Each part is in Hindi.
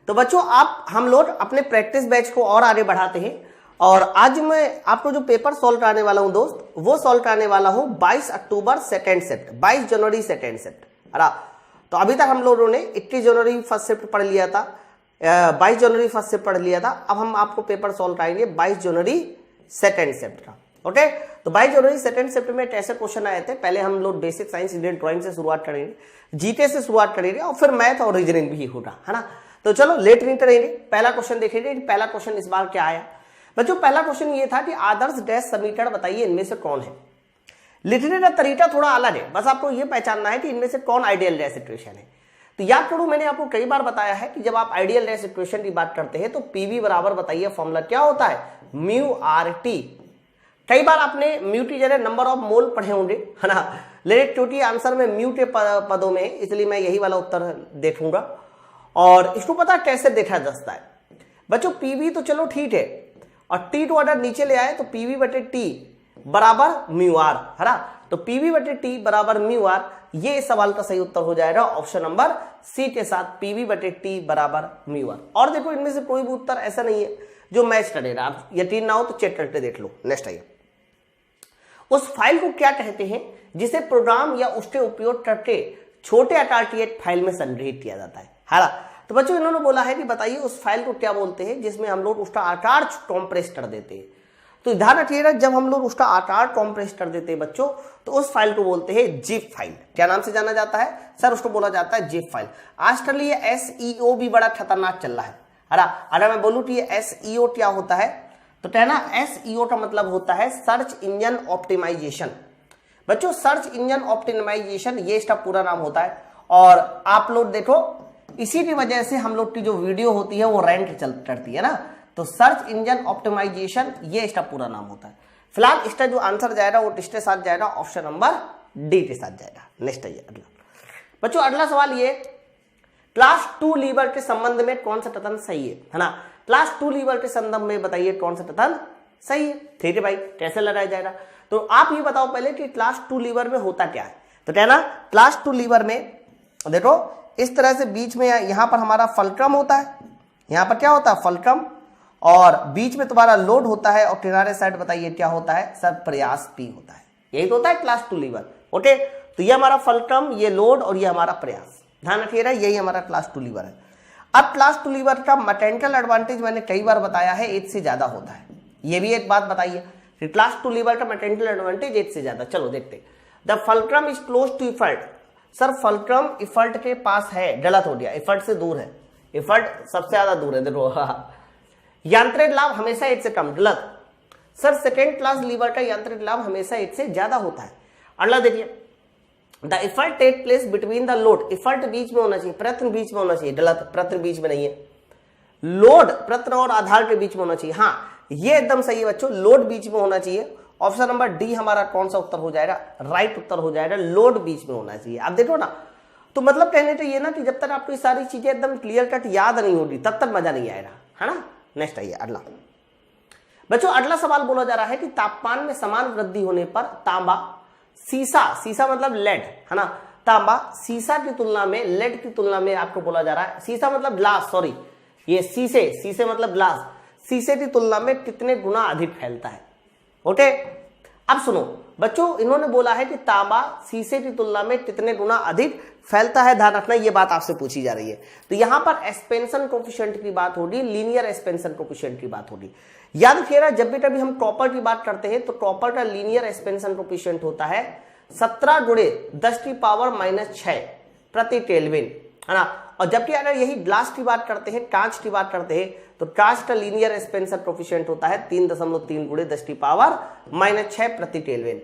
तो बच्चों हम लोग अपने प्रैक्टिस बैच को और आगे बढ़ाते हैं और आज मैं आपको जो पेपर सॉल्व कराने वाला हूं दोस्त, वो सॉल्व कराने वाला हूं 22 अक्टूबर सेकेंड शिफ्ट, 22 जनवरी सेकेंड शिफ्ट। तो अभी तक हम लोगों ने 21 जनवरी फर्स्ट शिफ्ट पढ़ लिया था, 22 जनवरी फर्स्ट शिफ्ट पढ़ लिया था। अब हम आपको पेपर सॉल्व कराएंगे 22 जनवरी सेकेंड शिफ्ट का। ओके, तो 22 जनवरी सेकेंड शिफ्ट में कैसे क्वेश्चन आए थे, पहले हम लोग बेसिक साइंस इंडियन ड्राइंग से शुरुआत करेंगे, जीके से शुरुआत करेंगे और फिर मैथ और रीजनिंग भी होगा, है ना। तो चलो लेट नहीं करेंगे, पहला क्वेश्चन देखेंगे। पहला क्वेश्चन इस बार क्या आया बच्चों, पहला क्वेश्चन ये था कि आदर्श डैश समीकरण बताइए इनमें से कौन है। लिखने का तरीका थोड़ा अलग है, बस आपको ये पहचानना है कि इनमें से कौन आइडियल डैश इक्वेशन है। तो याद करो, मैंने आपको कई बार बताया है कि जब आप आइडियल डैश इक्वेशन की बात करते हैं तो पीवी बराबर बताइए फॉर्मूला क्या होता है, म्यू आर टी। कई बार आपने म्यू टी जगह नंबर ऑफ मोल पढ़े होंगे, है ना, लेकिन क्योंकि आंसर में म्यू के पदों में, इसलिए मैं यही वाला उत्तर देखूंगा। और इसको पता कैसे देखा जाता है बच्चों, पीवी तो चलो ठीक है, और टी टू अगर नीचे ले आए तो पीवी बटे टी बराबर म्यू आर, है ना। तो पीवी बटे टी बराबर म्यू आर, ये इस सवाल का सही उत्तर हो जाएगा ऑप्शन नंबर सी के साथ, पीवी बटे टी बराबर म्यू आर। और देखो, इनमें से कोई भी उत्तर ऐसा नहीं है जो मैच करेगा, आप यकीन ना हो तो चेक करके देख लो। नेक्स्ट आइए, उस फाइल को क्या कहते हैं जिसे प्रोग्राम या उसके उपयोग करके छोटे आकार की एक फाइल में संग्रहित किया जाता है। तो बच्चों इन्होंने बोला है कि बताइए उस फाइल को क्या बोलते हैं जिसमें हम लोग उसका आकार कॉम्प्रेस कर देते हैं। तो ध्यान रखिएगा, जब हम लोग उसका आकार कॉम्प्रेस कर देते हैं बच्चों, तो उस फाइल को बोलते हैं जिप फाइल। क्या नाम से जाना जाता है सर, उसको बोला जाता है जिप फाइल। आजकल ये एसईओ भी बड़ा खतरनाक चल रहा है। अगर मैं बोलूं कि ये एसईओ क्या होता है, तो कहना एसईओ का मतलब होता है सर्च इंजन ऑप्टिमाइजेशन। बच्चों सर्च इंजन ऑप्टिमाइजेशन ये इसका पूरा नाम होता है। और आप लोग देखो, इसी की वजह से हम लोग की जो वीडियो होती है वो रैंक करती है ना। तो सर्च इंजन ऑप्टिमाइजेशन ये इसका पूरा नाम होता है। फिलहाल इसका जो आंसर जाएगा वो किसके साथ जाएगा, ऑप्शन नंबर डी के साथ जाएगा। नेक्स्ट आइए अगला बच्चों, अगला सवाल ये, क्लास 2 लीवर के संबंध में कौन सा कथन सही है ना। क्लास 2 लीवर के संबंध में बताइए कौन सा कथन सही है। ठीक है भाई, कैसे लगाया जाएगा, तो आप ये बताओ पहले कि क्लास 2 लीवर में होता क्या है। तो कहना क्लास 2 लीवर में देखो इस तरह से बीच में यहां पर हमारा फलक्रम होता है, यहां पर क्या होता है फलक्रम, और बीच में तुम्हारा लोड होता है, और किनारे साइड बताइए क्या होता है सर, प्रयास पी होता है। यही तो होता है क्लास 2 लीवर। ओके, तो ये हमारा फलक्रम, ये लोड और ये हमारा प्रयास, ध्यान रखिएगा, यही हमारा क्लास 2 लीवर है। अब क्लास 2 लीवर का मैकेनिकल एडवांटेज मैंने कई बार बताया है, 8 से ज्यादा होता है। ये भी एक बात बताइए कि क्लास 2 लीवर का मैकेनिकल एडवांटेज 8 से ज्यादा। चलो देखते, the fulcrum is close to effort. Sir fulcrum effort के पास है, गलत हो गया, इफर्ट से दूर है, इफर्ट सबसे ज्यादा दूर है। देखो यांत्रिक लाभ हमेशा 8 से कम, गलत। सर सेकेंड क्लास लीवर का यांत्रिक लाभ हमेशा 8 से ज्यादा होता है। अगला देखिए, the effort take place between the load, effort बीच में होना चाहिए, प्रयत्न बीच में होना चाहिए, गलत, प्रयत्न बीच में नहीं है। लोड प्रयत्न और आधार के बीच में होना चाहिए, हाँ ये एकदम सही है बच्चों, लोड बीच में होना चाहिए। ऑप्शन नंबर डी हमारा कौन सा उत्तर हो जाएगा, राइट उत्तर हो जाएगा, लोड बीच में होना चाहिए। आप देखो ना, तो मतलब कहने तो ये ना कि जब तक आपको ये सारी चीजें एकदम क्लियर कट याद नहीं होगी तब तक मजा नहीं आएगा, है ना। नेक्स्ट आइए अगला बच्चों, अगला सवाल बोला जा रहा है कि तापमान में समान वृद्धि होने पर तांबा सीसा, सीसा मतलब लेड, है ना, तांबा सीसा की तुलना में, लेड की तुलना में आपको बोला जा रहा है, सीसा मतलब ग्लास, सॉरी ये शीशे, शीशे मतलब ग्लास, शीशे की तुलना में कितने गुना अधिक फैलता है। ओके, अब सुनो बच्चों, इन्होंने बोला है कि तांबा शीशे की तुलना में कितने गुना अधिक फैलता है। ध्यान रखना, ये बात आपसे पूछी जा रही है। तो यहां पर एक्सपेंशन कोफिशिएंट की बात होगी, लीनियर एक्सपेंशन कोफिशिएंट की बात होगी। याद रखिएगा, जब भी कभी हम कॉपर की बात करते हैं तो कॉपर का लीनियर एक्सपेंशन कोफिशिएंट होता है 17 गुणे 10⁻⁻6 प्रति केल्विन, है ना। और जबकि अगर यही ग्लास की बात करते हैं, कांच की बात करते हैं, तो कांच का लीनियर एक्सपेंशन कोफिशिएंट होता है 3.3 गुणे 10⁻⁻6 प्रति केल्विन।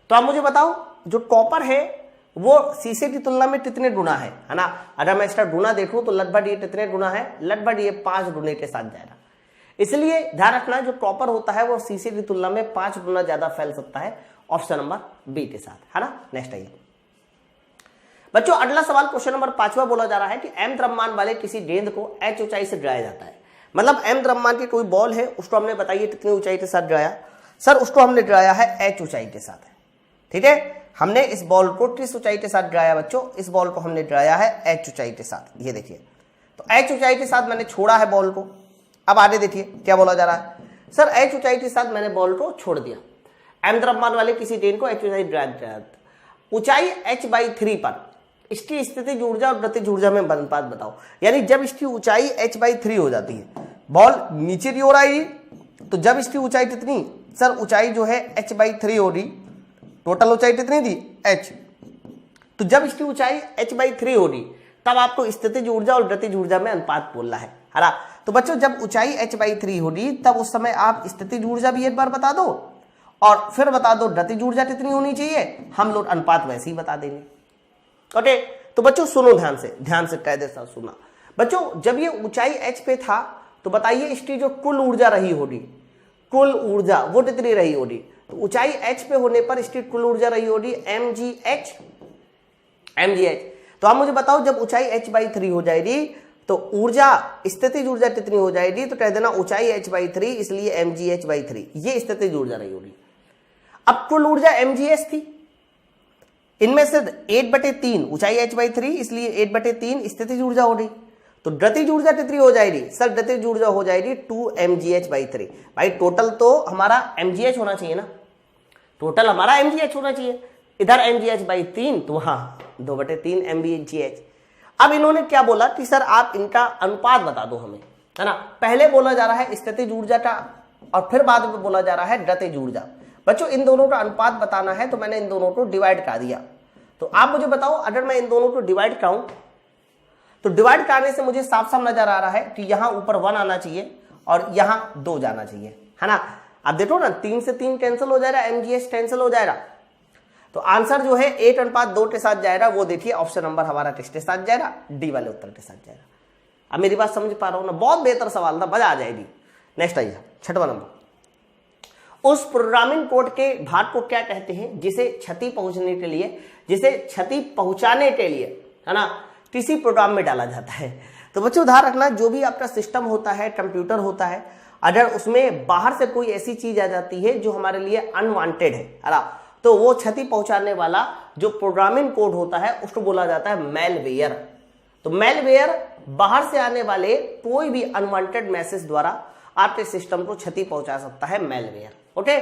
तो आप मुझे बताओ, जो कॉपर है वो शीशे की तुलना में कितने गुना है ना। अगर मैं इसका गुना देखूं तो लगभग ये कितने गुना है, लगभग ये 5 गुने के साथ जाएगा। इसलिए ध्यान रखना, जो कॉपर होता है वो शीशे की तुलना में 5 गुना ज्यादा फैल सकता है, ऑप्शन नंबर बी के साथ, है ना। नेक्स्ट आइए बच्चों, अगला सवाल क्वेश्चन नंबर 5वां बोला जा रहा है कि एम द्रव्यमान वाले किसी गेंद को h ऊंचाई से गिराया जाता है। मतलब एम द्रव्यमान की कोई बॉल है, उसको हमने बताइए कितनी ऊंचाई के साथ गिराया। सर उसको हमने गिराया है h ऊंचाई के साथ, ठीक है। हमने इस बॉल को किस ऊंचाई के साथ गिराया बच्चों, इस बॉल को हमने गिराया है h ऊंचाई के साथ, ये देखिए। तो h ऊंचाई के साथ मैंने छोड़ा है बॉल को। अब आगे देखिए क्या बोला जा रहा है, सर h ऊंचाई के साथ मैंने बॉल को छोड़ दिया, m द्रव्यमान वाले किसी ट्रेन को h ऊंचाई h/3 पर इसकी स्थितिज ऊर्जा और गतिज ऊर्जा में अनुपात बताओ। यानी जब इसकी ऊंचाई h/3 हो जाती है, बॉल नीचे की ओर आएगी, तो जब इसकी ऊंचाई कितनी, सर ऊंचाई जो है h/3 हो रही, टोटल ऊंचाई कितनी थी h, तो जब इसकी ऊंचाई h/3 हो रही तब आपको स्थितिज ऊर्जा और गतिज ऊर्जा में अनुपात बोलना है ना। तो बच्चों जब ऊंचाई h/3 हो रही तब उस समय आप स्थितिज ऊर्जा भी एक बार बता दो और फिर बता दो गतिज ऊर्जा कितनी होनी चाहिए, हम लोग अनुपात वैसे ही बता देंगे। ओके, तो बच्चों सुनो ध्यान से कायदे से सुना। बच्चों जब ये ऊंचाई h पे था तो बताइए इसकी जो कुल ऊर्जा रही होगी, कुल ऊर्जा वो कितनी रही होगी, तो ऊंचाई h पे होने पर इसकी कुल ऊर्जा रही होगी mgh। तो आप मुझे बताओ जब ऊंचाई h/3 हो जाएगी तो ऊर्जा स्थितिज ऊर्जा कितनी हो जाएगी, तो कह देना ऊंचाई h/3 इसलिए mgh/3 ये स्थितिज ऊर्जा रही होगी। अब कुल ऊर्जा mgh थी, इनमें से 8/3 ऊंचाई h/3 इसलिए 8/3 स्थितिज ऊर्जा हो रही, तो गतिज ऊर्जा कितनी हो जाएगी, सर गतिज ऊर्जा हो जाएगी 2 mgh/3। भाई टोटल तो हमारा mgh होना चाहिए ना, टोटल हमारा mgh होना चाहिए, इधर mgh/3 तो वहां 2/3 mgh। अब इन्होंने क्या बोला कि सर आप इनका अनुपात बता दो हमें, है ना। पहले बोला जा रहा है स्थितिज ऊर्जा का और फिर बाद में बोला जा रहा है गतिज ऊर्जा। बच्चों इन दोनों का अनुपात बताना है तो मैंने इन दोनों को डिवाइड कर दिया। तो आप मुझे बताओ अगर मैं इन दोनों को डिवाइड कराऊं तो डिवाइड करने से मुझे साफ साफ नजर आ रहा है कि यहां ऊपर 1 आना चाहिए और यहां 2 जाना चाहिए, है ना। अब देखो ना 3 से 3 कैंसिल हो जाएगा, mgh कैंसिल हो जाएगा, तो आंसर जो है 8:2 के साथ जाएगा। वो देखिए ऑप्शन नंबर हमारा किसके साथ जाएगा, डी वाले उत्तर के साथ जाएगा। अब मेरी बात समझ पा रहा हूं ना, बहुत बेहतर सवाल था, मजा आ जाएगी। नेक्स्ट आइए 6वां नंबर, उस प्रोग्रामिंग कोड के भाग को क्या कहते हैं जिसे क्षति पहुंचाने के लिए, है ना, किसी प्रोग्राम में डाला जाता है। तो बच्चों ध्यान रखना, जो भी आपका सिस्टम होता है, कंप्यूटर होता है, अगर उसमें बाहर से कोई ऐसी चीज आ जाती है जो हमारे लिए अनवांटेड है ना, तो वो क्षति पहुंचाने वाला जो प्रोग्रामिंग कोड होता है उसको बोला जाता है मेलवेयर। तो मेलवेयर बाहर से आने वाले कोई भी अनवांटेड मैसेज द्वारा आपके सिस्टम को क्षति पहुंचा सकता है, मेलवेयर। ओके,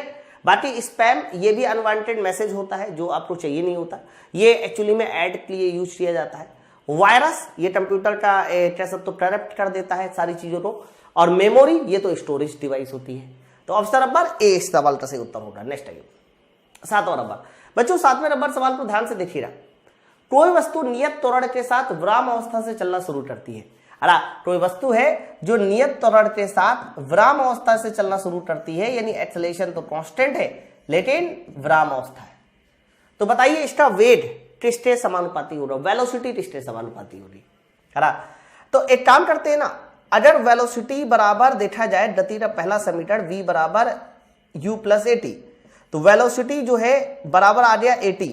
बाकी स्पैम ये भी अनवांटेड मैसेज होता है जो आपको चाहिए नहीं होता, ये एक्चुअली में ऐड के लिए यूज किया जाता है। वायरस ये कंप्यूटर का कैसे तो करप्ट कर देता है सारी चीजों को, और मेमोरी ये तो स्टोरेज डिवाइस होती है। तो ऑप्शन नंबर ए इस सवाल का सही उत्तर होगा। नेक्स्ट आइए 7वां नंबर। बच्चों 7वें नंबर सवाल को ध्यान से देखिएगा, कोई वस्तु नियत त्वरण के साथ विराम अवस्था से चलना शुरू करती है। कोई वस्तु है जो नियत त्वरण के साथ विराम अवस्था से चलना शुरू करती है, यानी एक्सेलरेशन तो कांस्टेंट है लेकिन विराम अवस्था है। तो बताइए इसका वेग किसके समानुपाती होगा, वेलोसिटी किसके समानुपाती होगी, है ना। तो एक काम करते हैं ना, अगर वेलोसिटी बराबर देखा जाए गति का पहला समीकरण v बराबर u प्लस at, तो वेलोसिटी जो है बराबर आ गया at,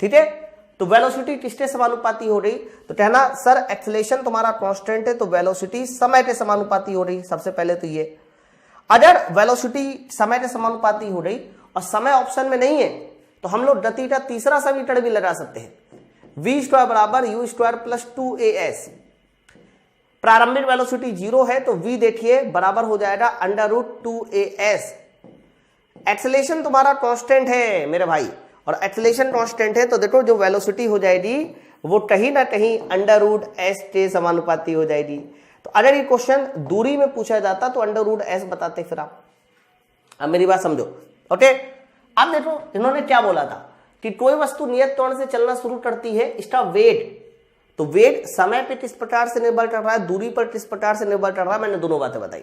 ठीक है। तो वेलोसिटी किसके समानुपाती हो रही, तो कहना सर एक्सेलरेशन तुम्हारा कांस्टेंट है तो वेलोसिटी समय के समानुपाती हो रही। सबसे पहले तो ये, अगर वेलोसिटी समय के समानुपाती हो रही और समय ऑप्शन में नहीं है तो हम लोग गति का तीसरा समीकरण भी लगा सकते हैं, v² बराबर u² प्लस 2as। प्रारंभिक वेलोसिटी 0 है तो v देखिए बराबर हो जाएगा √2as। एक्सेलरेशन तुम्हारा कांस्टेंट है मेरे भाई, और एक्सेलरेशन कांस्टेंट है तो देखो जो वेलोसिटी हो जाएगी वो कहीं ना कहीं √s के समानुपाती हो जाएगी। तो अगर ये क्वेश्चन दूरी में पूछा जाता तो √s बताते फिर आप। अब मेरी बात समझो, ओके। अब देखो इन्होंने क्या बोला था कि कोई वस्तु नियत त्वरण से चलना शुरू करती है, इसका वेग, तो वेग समय पे किस प्रकार से निर्भर कर रहा है, दूरी पर किस प्रकार से निर्भर कर रहा है, मैंने दोनों बातें बताई।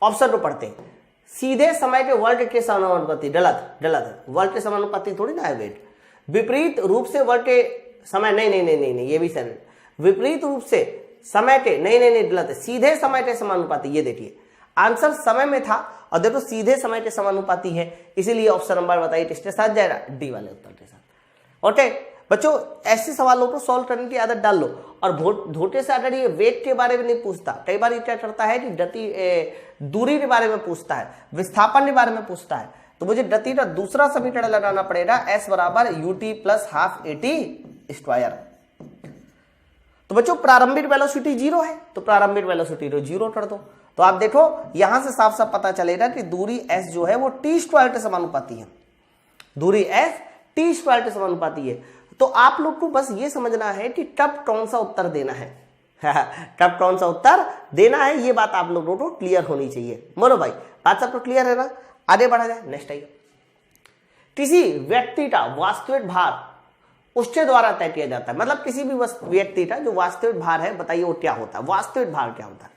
ऑप्शन को पढ़ते हैं, सीधे समय के वर्ग के समानुपाती, गलत है, वर्ग के समानुपाती थोड़ी ना है वेग। विपरीत रूप से वर्ग के समय, नहीं, ये भी सर, विपरीत रूप से समय के, नहीं, गलत है, सीधे समय के समानुपाती। ये देखिए आंसर समय में था और देखो सीधे समय के समानुपाती है, इसीलिए ऑप्शन नंबर बताइए किसके साथ जाएगा, डी वाले उत्तर के साथ। ओके बच्चों, ऐसे सवालों को सॉल्व करने की आदत डाल लो। और धोखे से अगर ये वेग के बारे में नहीं पूछता, कई बार ये क्या करता है कि गति दूरी के बारे में पूछता है, विस्थापन के बारे में पूछता है, तो मुझे गति का दूसरा समीकरण लगाना पड़ेगा, s बराबर ut plus half at square. तो बच्चों प्रारंभिक वेलोसिटी 0 है, तो प्रारंभिक वेलोसिटी 0 कर दो। तो आप देखो यहां से साफ साफ पता चलेगा कि दूरी s जो है वो t² के समानुपाती है, दूरी s t² के समानुपाती है। तो आप लोग को बस ये समझना है कि कब कौन सा उत्तर देना है कब कौन सा उत्तर देना है, ये बात आप लोगों को क्लियर होनी चाहिए। मोनो भाई बात सबको क्लियर है ना? आगे बढ़ा जाए, नेक्स्ट आइए। किसी व्यक्ति का वास्तविक भार उसके द्वारा तय किया जाता है, मतलब किसी भी व्यक्ति का जो वास्तविक भार है, बताइए वो क्या होता है, वास्तविक भार क्या होता है?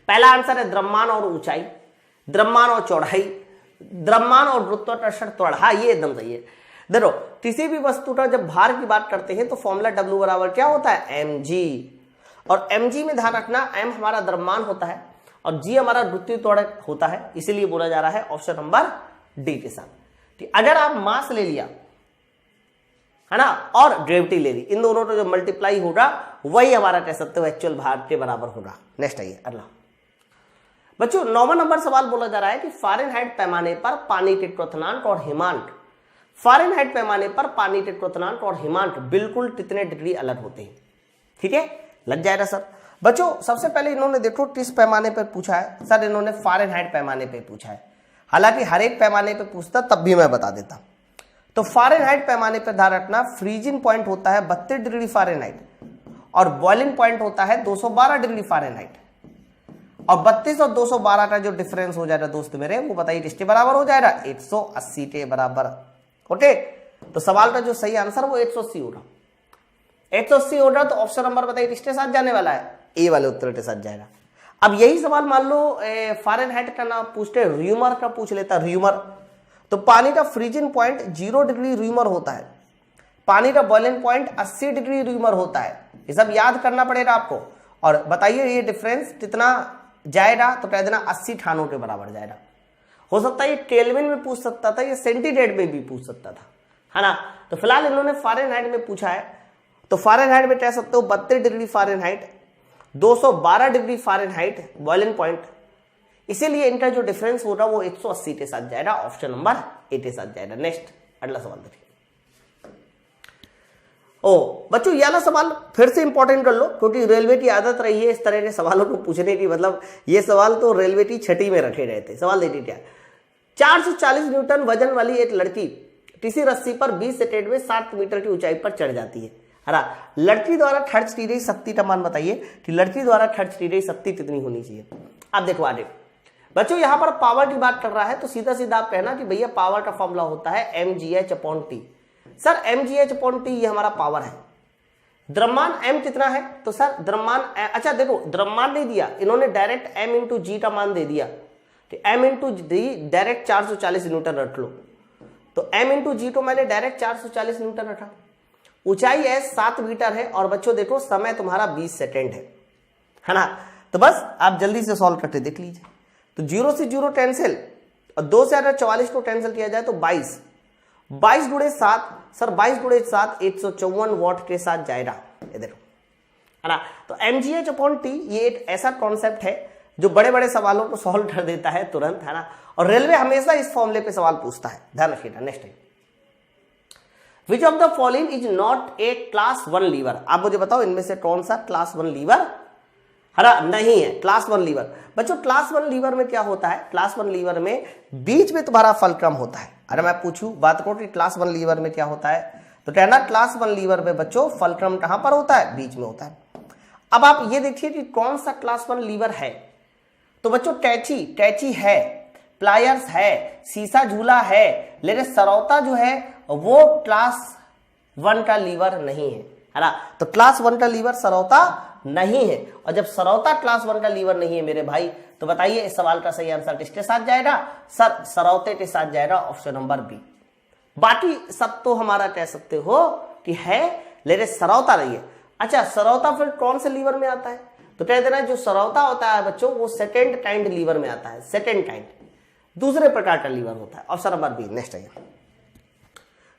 पहला आंसर है द्रव्यमान और ऊंचाई, द्रव्यमान और चौड़ाई, द्रव्यमान और गुरुत्वाकर्षण त्वरण। हाँ ये एकदम सही है। देखो किसी भी वस्तु का जब भार की बात करते हैं तो फॉर्मूला W बराबर क्या होता है, mg, और mg में ध्यान रखना m हमारा द्रव्यमान होता है और g हमारा गुरुत्वीय त्वरण होता है, इसीलिए बोला जा रहा है ऑप्शन नंबर डी के साथ। अगर आप मास ले लिया है ना और ग्रेविटी ले ली, इन दोनों का जो मल्टीप्लाई होगा वही हमारा कह सकते हो एक्चुअल भार के बराबर होगा। नेक्स्ट आइए अगला। बच्चों 9वां नंबर सवाल बोला जा रहा है कि फ़ारेनहाइट पैमाने पर पानी के क्वथनांक और हिमांक, फ़ारेनहाइट पैमाने पर पानी के क्वथनांक और हिमांक बिल्कुल कितने डिग्री अलग होते हैं? ठीक है, लग जाएगा सर। बच्चों सबसे पहले इन्होंने देखो किस पैमाने पर पूछा है सर, इन्होंने फ़ारेनहाइट पैमाने पर पूछा है, हालांकि हर एक पैमाने पर पूछता तब भी मैं बता देता। तो फ़ारेनहाइट पैमाने पर ध्यान रखना फ्रीजिंग पॉइंट होता है 32 डिग्री फ़ारेनहाइट और बॉइलिंग पॉइंट होता है 212 डिग्री फ़ारेनहाइट, और 32 और 212 का जो डिफरेंस हो जाएगा दोस्त मेरे, वो बताइए किसके बराबर हो जाएगा, 180 के बराबर। ओके, तो सवाल का जो सही आंसर वो 180 होगा, 180 होगा। तो ऑप्शन नंबर बताइए किसके साथ जाने वाला है, ए वाले उत्तर के साथ जाएगा। अब यही सवाल मान लो फ़ारेनहाइट का नाम पूछते, र्यूमर का पूछ लेता, र्यूमर, तो पानी का फ्रीजिंग पॉइंट 0 डिग्री र्यूमर होता है, पानी का बॉइलिंग पॉइंट 80 डिग्री र्यूमर होता है, ये सब याद करना पड़ेगा आपको। और बताइए ये डिफरेंस कितना जाएगा, तो कह देना 80 ठानों के बराबर जाएगा। हो सकता है ये केल्विन में पूछ सकता था, ये सेंटीग्रेड में भी पूछ सकता था, है ना। तो फिलहाल इन्होंने फ़ारेनहाइट में पूछा है, तो फ़ारेनहाइट में कह सकते हो 32 degree Fahrenheit, 212 degree Fahrenheit boiling point, इसीलिए इनका जो डिफरेंस होगा वो 180 के साथ जाएगा, ऑप्शन नंबर ए के साथ जाएगा। नेक्स्ट अगला सवाल देखिए। बच्चों ये वाला सवाल फिर से इंपॉर्टेंट कर लो, क्योंकि रेलवे की आदत रही है इस तरह के सवालों को पूछने की, मतलब ये सवाल तो रेलवे की छठी में रखे गए थे। सवाल देखिए क्या, 440 न्यूटन वजन वाली एक लड़की किसी रस्सी पर 20 सेकंड में 7 मीटर की ऊंचाई पर चढ़ जाती है ना। लड़की द्वारा खर्च की गई शक्ति का मान बताइए कि लड़की द्वारा खर्च की गई शक्ति कितनी होनी चाहिए। आप देखो आगे बच्चों, यहां पर पावर की बात कर रहा है, तो सीधा सीधा आप कहना कि भैया पावर का फॉर्मूला होता है mgh/t। सर mgh/t ये हमारा पावर है, द्रव्यमान m कितना है, तो सर द्रव्यमान, अच्छा देखो द्रव्यमान नहीं दिया इन्होंने, डायरेक्ट m इंटू जी का मान दे दिया, तो m इंटू जी डायरेक्ट 440 न्यूटन रख लो, तो m इंटू जी को मैंने डायरेक्ट 440 न्यूटन रखा। ऊंचाई है 7 मीटर है, और बच्चों देखो समय तुम्हारा 20 सेकेंड है ना। तो बस आप जल्दी से सॉल्व करके देख लीजिए। तो 0 से 0 कैंसिल, और 2 से अगर 44 को कैंसिल किया जाए तो 22 गुणे 7, सर 22 गुणे 7 154 वॉट के साथ जाएगा, ये देखो है ना। तो mgh/t ये एक ऐसा कॉन्सेप्ट है जो बड़े बड़े सवालों को सॉल्व कर देता है तुरंत, है ना। और रेलवे हमेशा इस फॉर्मूले पे सवाल पूछता है, ध्यान रखिएगा। नेक्स्ट है, which of the following is not a class 1 lever. आप मुझे बताओ इनमें से कौन सा क्लास 1 लीवर है ना, नहीं है क्लास 1 लीवर। बच्चों क्लास 1 लीवर में क्या होता है, क्लास 1 लीवर में बीच में तुम्हारा फलक्रम होता है। अरे मैं पूछूं बात करो कि क्लास 1 लीवर में क्या होता है, तो कहना क्लास 1 लीवर में बच्चों फलक्रम कहां पर होता है, बीच में होता है। अब आप ये देखिए कि कौन सा क्लास 1 लीवर है, तो बच्चों कैची है, प्लायर्स है, सीसा झूला है, लेकिन सरौता जो है वो क्लास 1 का लीवर नहीं है ना। तो क्लास 1 का लीवर सरौता नहीं है, और जब सरौता क्लास 1 का लीवर नहीं है मेरे भाई, तो बताइए इस सवाल का सही आंसर किसके साथ जाएगा, सर सरौते के साथ जाएगा, ऑप्शन नंबर बी। बाकी सब तो हमारा कह सकते हो कि है, लेकिन सरौता नहीं है। अच्छा सरौता फिर कौन से लीवर में आता है, तो कह देना जो सरौता होता है बच्चों वो सेकेंड काइंड लीवर में आता है, सेकेंड काइंड दूसरे प्रकार का लीवर होता है, ऑप्शन नंबर बी। नेक्स्ट आइए,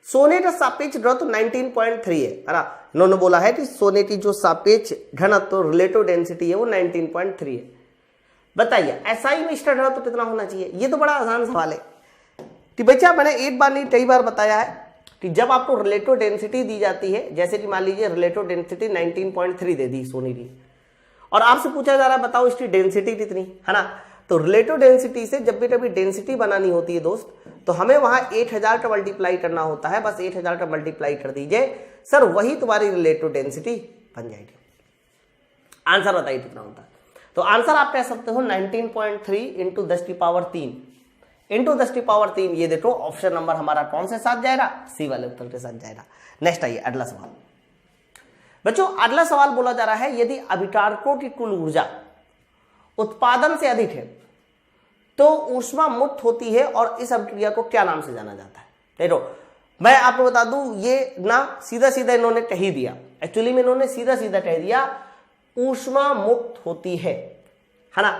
सोने का सापेक्ष घनत्व 19.3 है ना। इन्होंने बोला है कि सोने की जो सापेक्ष घनत्व रिलेटिव डेंसिटी है वो 19.3 है। बताइए एसआई में इसका घनत्व कितना होना चाहिए। ये तो बड़ा आसान सवाल है कि बच्चा मैंने एक बार नहीं कई बार बताया है कि जब आपको रिलेटिव डेंसिटी दी जाती है, जैसे कि मान लीजिए रिलेटिव डेंसिटी 19.3 दे दी सोनी की, और आपसे पूछा जा रहा है बताओ इसकी डेंसिटी कितनी है ना, तो रिलेटिव डेंसिटी से जब भी कभी डेंसिटी बनानी होती है दोस्त, तो हमें वहां 8000 का मल्टीप्लाई करना होता है। बस 8000 का मल्टीप्लाई कर दीजिए सर, वही तुम्हारी रिलेटिव डेंसिटी बन जाएगी। आंसर बताइए कितना होता है। तो आंसर आप कह सकते हो 19.3 इंटू 10⁻³ इंटू 10⁻³ ये देखो ऑप्शन नंबर हमारा कौन से साथ जाएगा, सी वाले उत्तर के साथ जाएगा। नेक्स्ट आइए अगला सवाल। बच्चों अगला सवाल बोला जा रहा है, यदि अभिकारकों की कुल ऊर्जा उत्पादन से अधिक है तो ऊष्मा मुक्त होती है और इस अभिक्रिया को क्या नाम से जाना जाता है। देखो मैं आपको बता दूं, ये ना सीधा सीधा इन्होंने कह ही दिया, एक्चुअली में इन्होंने सीधा सीधा कह दिया ऊष्मा मुक्त होती है ना।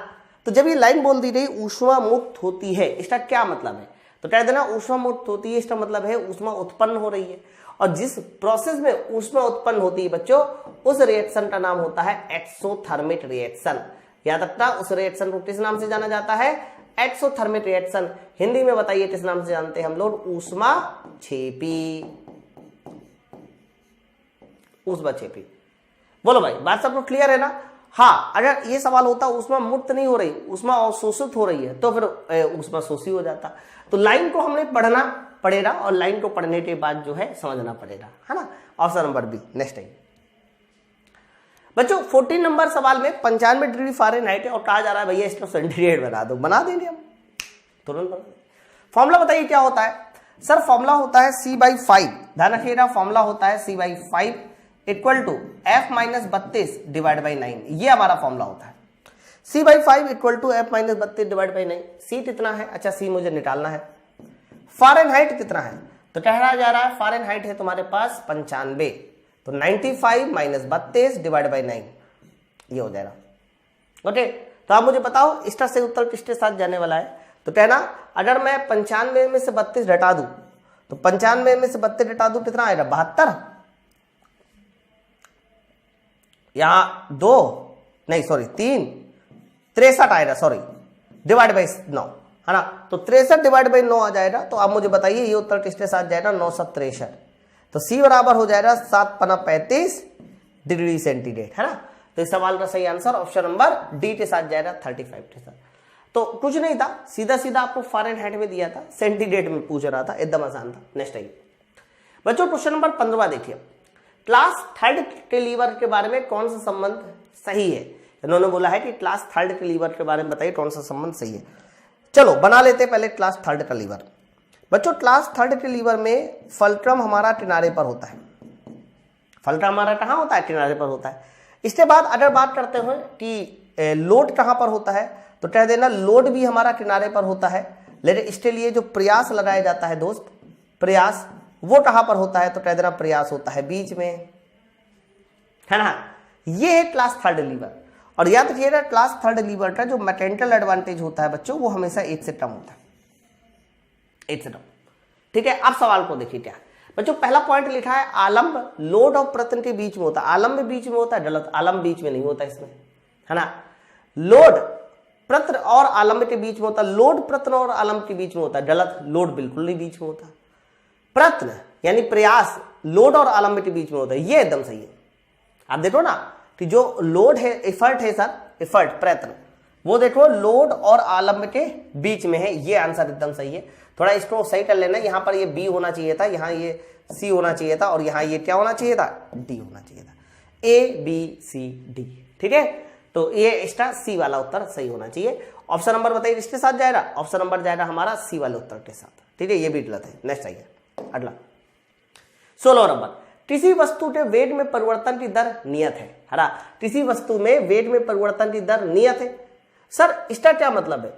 तो जब ये लाइन बोल दी गई ऊष्मा मुक्त होती है, इसका क्या मतलब है, तो कह देना ऊष्मा मुक्त होती है, इसका मतलब है ऊष्मा उत्पन्न हो रही है, और जिस प्रोसेस में ऊष्मा उत्पन्न होती है बच्चों, उस रिएक्शन का नाम होता है एक्सोथर्मिक रिएक्शन। याद रखना, उस रिएक्शन को किस नाम से जाना जाता है, एक्सोथर्मिक रिएक्शन। हिंदी में बताइए किस नाम से जानते हैं हम लोग, ऊष्मा छेपी। ऊष्मा छेपी, बोलो भाई बात सबको क्लियर है ना। हाँ, अगर ये सवाल होता ऊष्मा मुक्त नहीं हो रही, ऊष्मा अवशोषित हो रही है, तो फिर ऊष्मा शोषी हो जाता। तो लाइन को हमने पढ़ना पड़ेगा, और लाइन को पढ़ने के बाद जो है समझना पड़ेगा, है ना। Option number B. Next time बच्चों 14 नंबर सवाल में 95 डिग्री फ़ारेनहाइट है और कहा जा रहा है भैया इसको सेंटीग्रेड बना दो, बना देंगे हम तुरंत। फॉर्मूला बताइए क्या होता है। सर फॉर्मूला होता है C/5, ध्यान रखिएगा, फॉर्मूला होता है C/5 इक्वल टू F-32/9, ये हमारा फॉर्मूला होता है। C/5 equal to F-32/9। C कितना है, अच्छा C मुझे निकालना है। फ़ारेनहाइट कितना है, तो कह जा रहा है फ़ारेनहाइट है तुम्हारे पास 95, तो 95 - 32/9 ये हो जाएगा। ओके, तो आप मुझे बताओ इसका सही उत्तर किसके साथ जाने वाला है। तो कहना अगर मैं 95 में से 32 हटा दूं, तो 95 में से 32 हटा दूं कितना आएगा, 72। यहां 2 नहीं सॉरी 3 63 आएगा, सॉरी डिवाइड बाई 9, है ना। तो 63 डिवाइड बाई 9 आ जाएगा। तो आप मुझे बताइए ये उत्तर किसके साथ जाएगा, 963। तो C बराबर हो जाएगा 7×35 डिग्री सेंटीग्रेड, है ना। तो इस सवाल का सही आंसर ऑप्शन नंबर डी के साथ जाएगा 35 के साथ। तो कुछ नहीं था, सीधा सीधा आपको फ़ारेनहाइट में दिया था, सेंटीग्रेड में पूछ रहा था, एकदम आसान था। नेक्स्ट आइए बच्चों क्वेश्चन नंबर 15 देखिए, क्लास 3 के लीवर के बारे में कौन सा संबंध सही है। इन्होंने बोला है कि क्लास 3 के लीवर के बारे में बताइए कौन सा संबंध सही है। चलो बना लेते पहले क्लास 3 का लीवर। बच्चों क्लास 3 के लीवर में फल्क्रम हमारा किनारे पर होता है। फल्क्रम हमारा कहाँ होता है, किनारे पर होता है। इसके बाद अगर बात करते हैं कि लोड कहाँ पर होता है, तो कह देना लोड भी हमारा किनारे पर होता है, लेकिन इसके लिए जो प्रयास लगाया जाता है दोस्त, प्रयास वो कहाँ पर होता है, तो कह देना प्रयास होता है बीच में, है ना। ये है क्लास 3 लीवर। और याद रखिएगा क्लास 3 लीवर का जो मैकेनिकल एडवांटेज होता है बच्चों, वो हमेशा 1 से कम होता है, 1 से कम। ठीक है, अब सवाल को देखिए क्या बच्चों, पहला पॉइंट लिखा है आलंब लोड और प्रतन के बीच में होता है। आलंब बीच में होता है, गलत, आलंब बीच में नहीं होता इसमें, है ना। लोड प्रत्र और आलंब के बीच में होता है, लोड प्रत्न और आलंब के बीच में होता है, गलत, लोड बिल्कुल नहीं बीच में होता। प्रत्न यानी प्रयास लोड और आलंब के बीच में होता है, ये एकदम सही है। आप देखो ना कि जो लोड है, एफर्ट है सर, एफर्ट प्रयत्न, वो देखो लोड और आलंब के बीच में है, ये आंसर एकदम सही है। थोड़ा इसको सही कर लेना, यहाँ पर ये बी होना चाहिए था, यहाँ ये सी होना चाहिए था, और यहाँ ये क्या होना चाहिए था, डी होना चाहिए था, ABCD। ठीक है, तो ये इसका सी वाला उत्तर सही होना चाहिए। ऑप्शन नंबर बताइए किसके साथ जाएगा, ऑप्शन नंबर जाएगा हमारा सी वाले उत्तर के साथ। ठीक है, ये भी गलत है। नेक्स्ट आइए अगला 16 नंबर, किसी वस्तु के वेग में परिवर्तन की दर नियत है ना। किसी वस्तु में वेग में परिवर्तन की दर नियत है। सर इसका क्या मतलब है,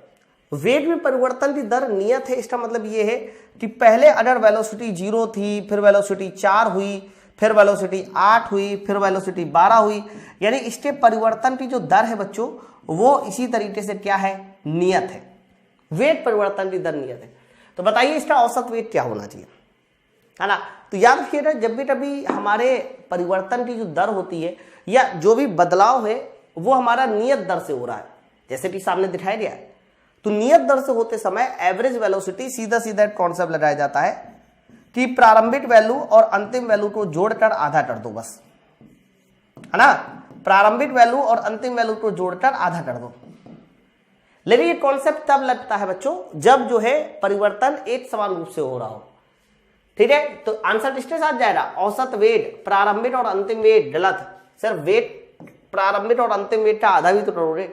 वेग में परिवर्तन की दर नियत है, इसका मतलब ये है कि पहले अगर वेलोसिटी 0 थी, फिर वेलोसिटी 4 हुई, फिर वेलोसिटी 8 हुई, फिर वेलोसिटी 12 हुई, यानी इसके परिवर्तन की जो दर है बच्चों, वो इसी तरीके से क्या है, नियत है। वेग परिवर्तन की दर नियत है। तो बताइए इसका औसत वेग क्या होना चाहिए, है ना। तो याद रखिएगा जब भी कभी हमारे परिवर्तन की जो दर होती है या जो भी बदलाव है वो हमारा नियत दर से हो रहा है, जैसे कि सामने दिखाया गया है, तो नियत दर से होते समय एवरेज वेलोसिटी सीधा सीधा कॉन्सेप्ट लगाया जाता है कि प्रारंभिक वैल्यू और अंतिम वैल्यू को जोड़कर आधा कर दो बस, है ना। प्रारंभिक वैल्यू और अंतिम वैल्यू को जोड़कर आधा कर दो। लेकिन ये कॉन्सेप्ट तब लगता है बच्चों जब जो है परिवर्तन एक समान रूप से हो रहा हो, ठीक है। तो आंसर किसके साथ जाएगा, औसत वेट, प्रारंभिक और अंतिम वेट गलत, सिर्फ वेट प्रारंभिक और अंतिम वेट का आधा भी तो करोगे।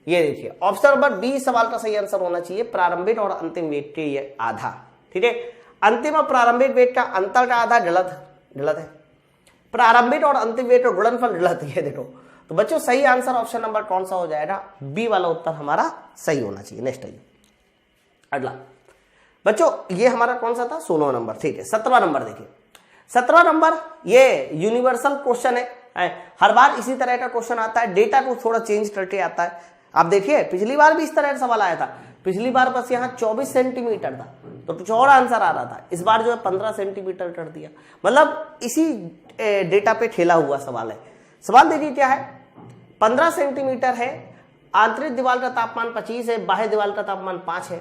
ये देखिए ऑप्शन नंबर बी सवाल का सही आंसर होना चाहिए, प्रारंभिक और अंतिम वेट के ये आधा, ठीक है। अंतिम और प्रारंभिक वेट का अंतर का आधा गलत है। प्रारंभिक और अंतिम वेट का गुणनफल गलत है। देखो तो बच्चों सही आंसर ऑप्शन नंबर कौन सा हो जाएगा, बी वाला उत्तर हमारा सही होना चाहिए। नेक्स्ट आइए अगला बच्चों, ये हमारा कौन सा था, 16 नंबर, ठीक है। 17वां नंबर देखिए, 17वां नंबर ये यूनिवर्सल क्वेश्चन है, हर बार इसी तरह का क्वेश्चन आता है, डेटा को थोड़ा चेंज करके आता है। आप देखिए पिछली बार भी इस तरह का सवाल आया था, पिछली बार बस यहाँ 24 सेंटीमीटर था तो कुछ और आंसर आ रहा था, इस बार जो है 15 सेंटीमीटर कर दिया, मतलब इसी डेटा पे खेला हुआ सवाल है। सवाल देखिए क्या है, 15 सेंटीमीटर है, आंतरिक दीवार का तापमान 25 है, बाह्य दीवार का तापमान 5 है,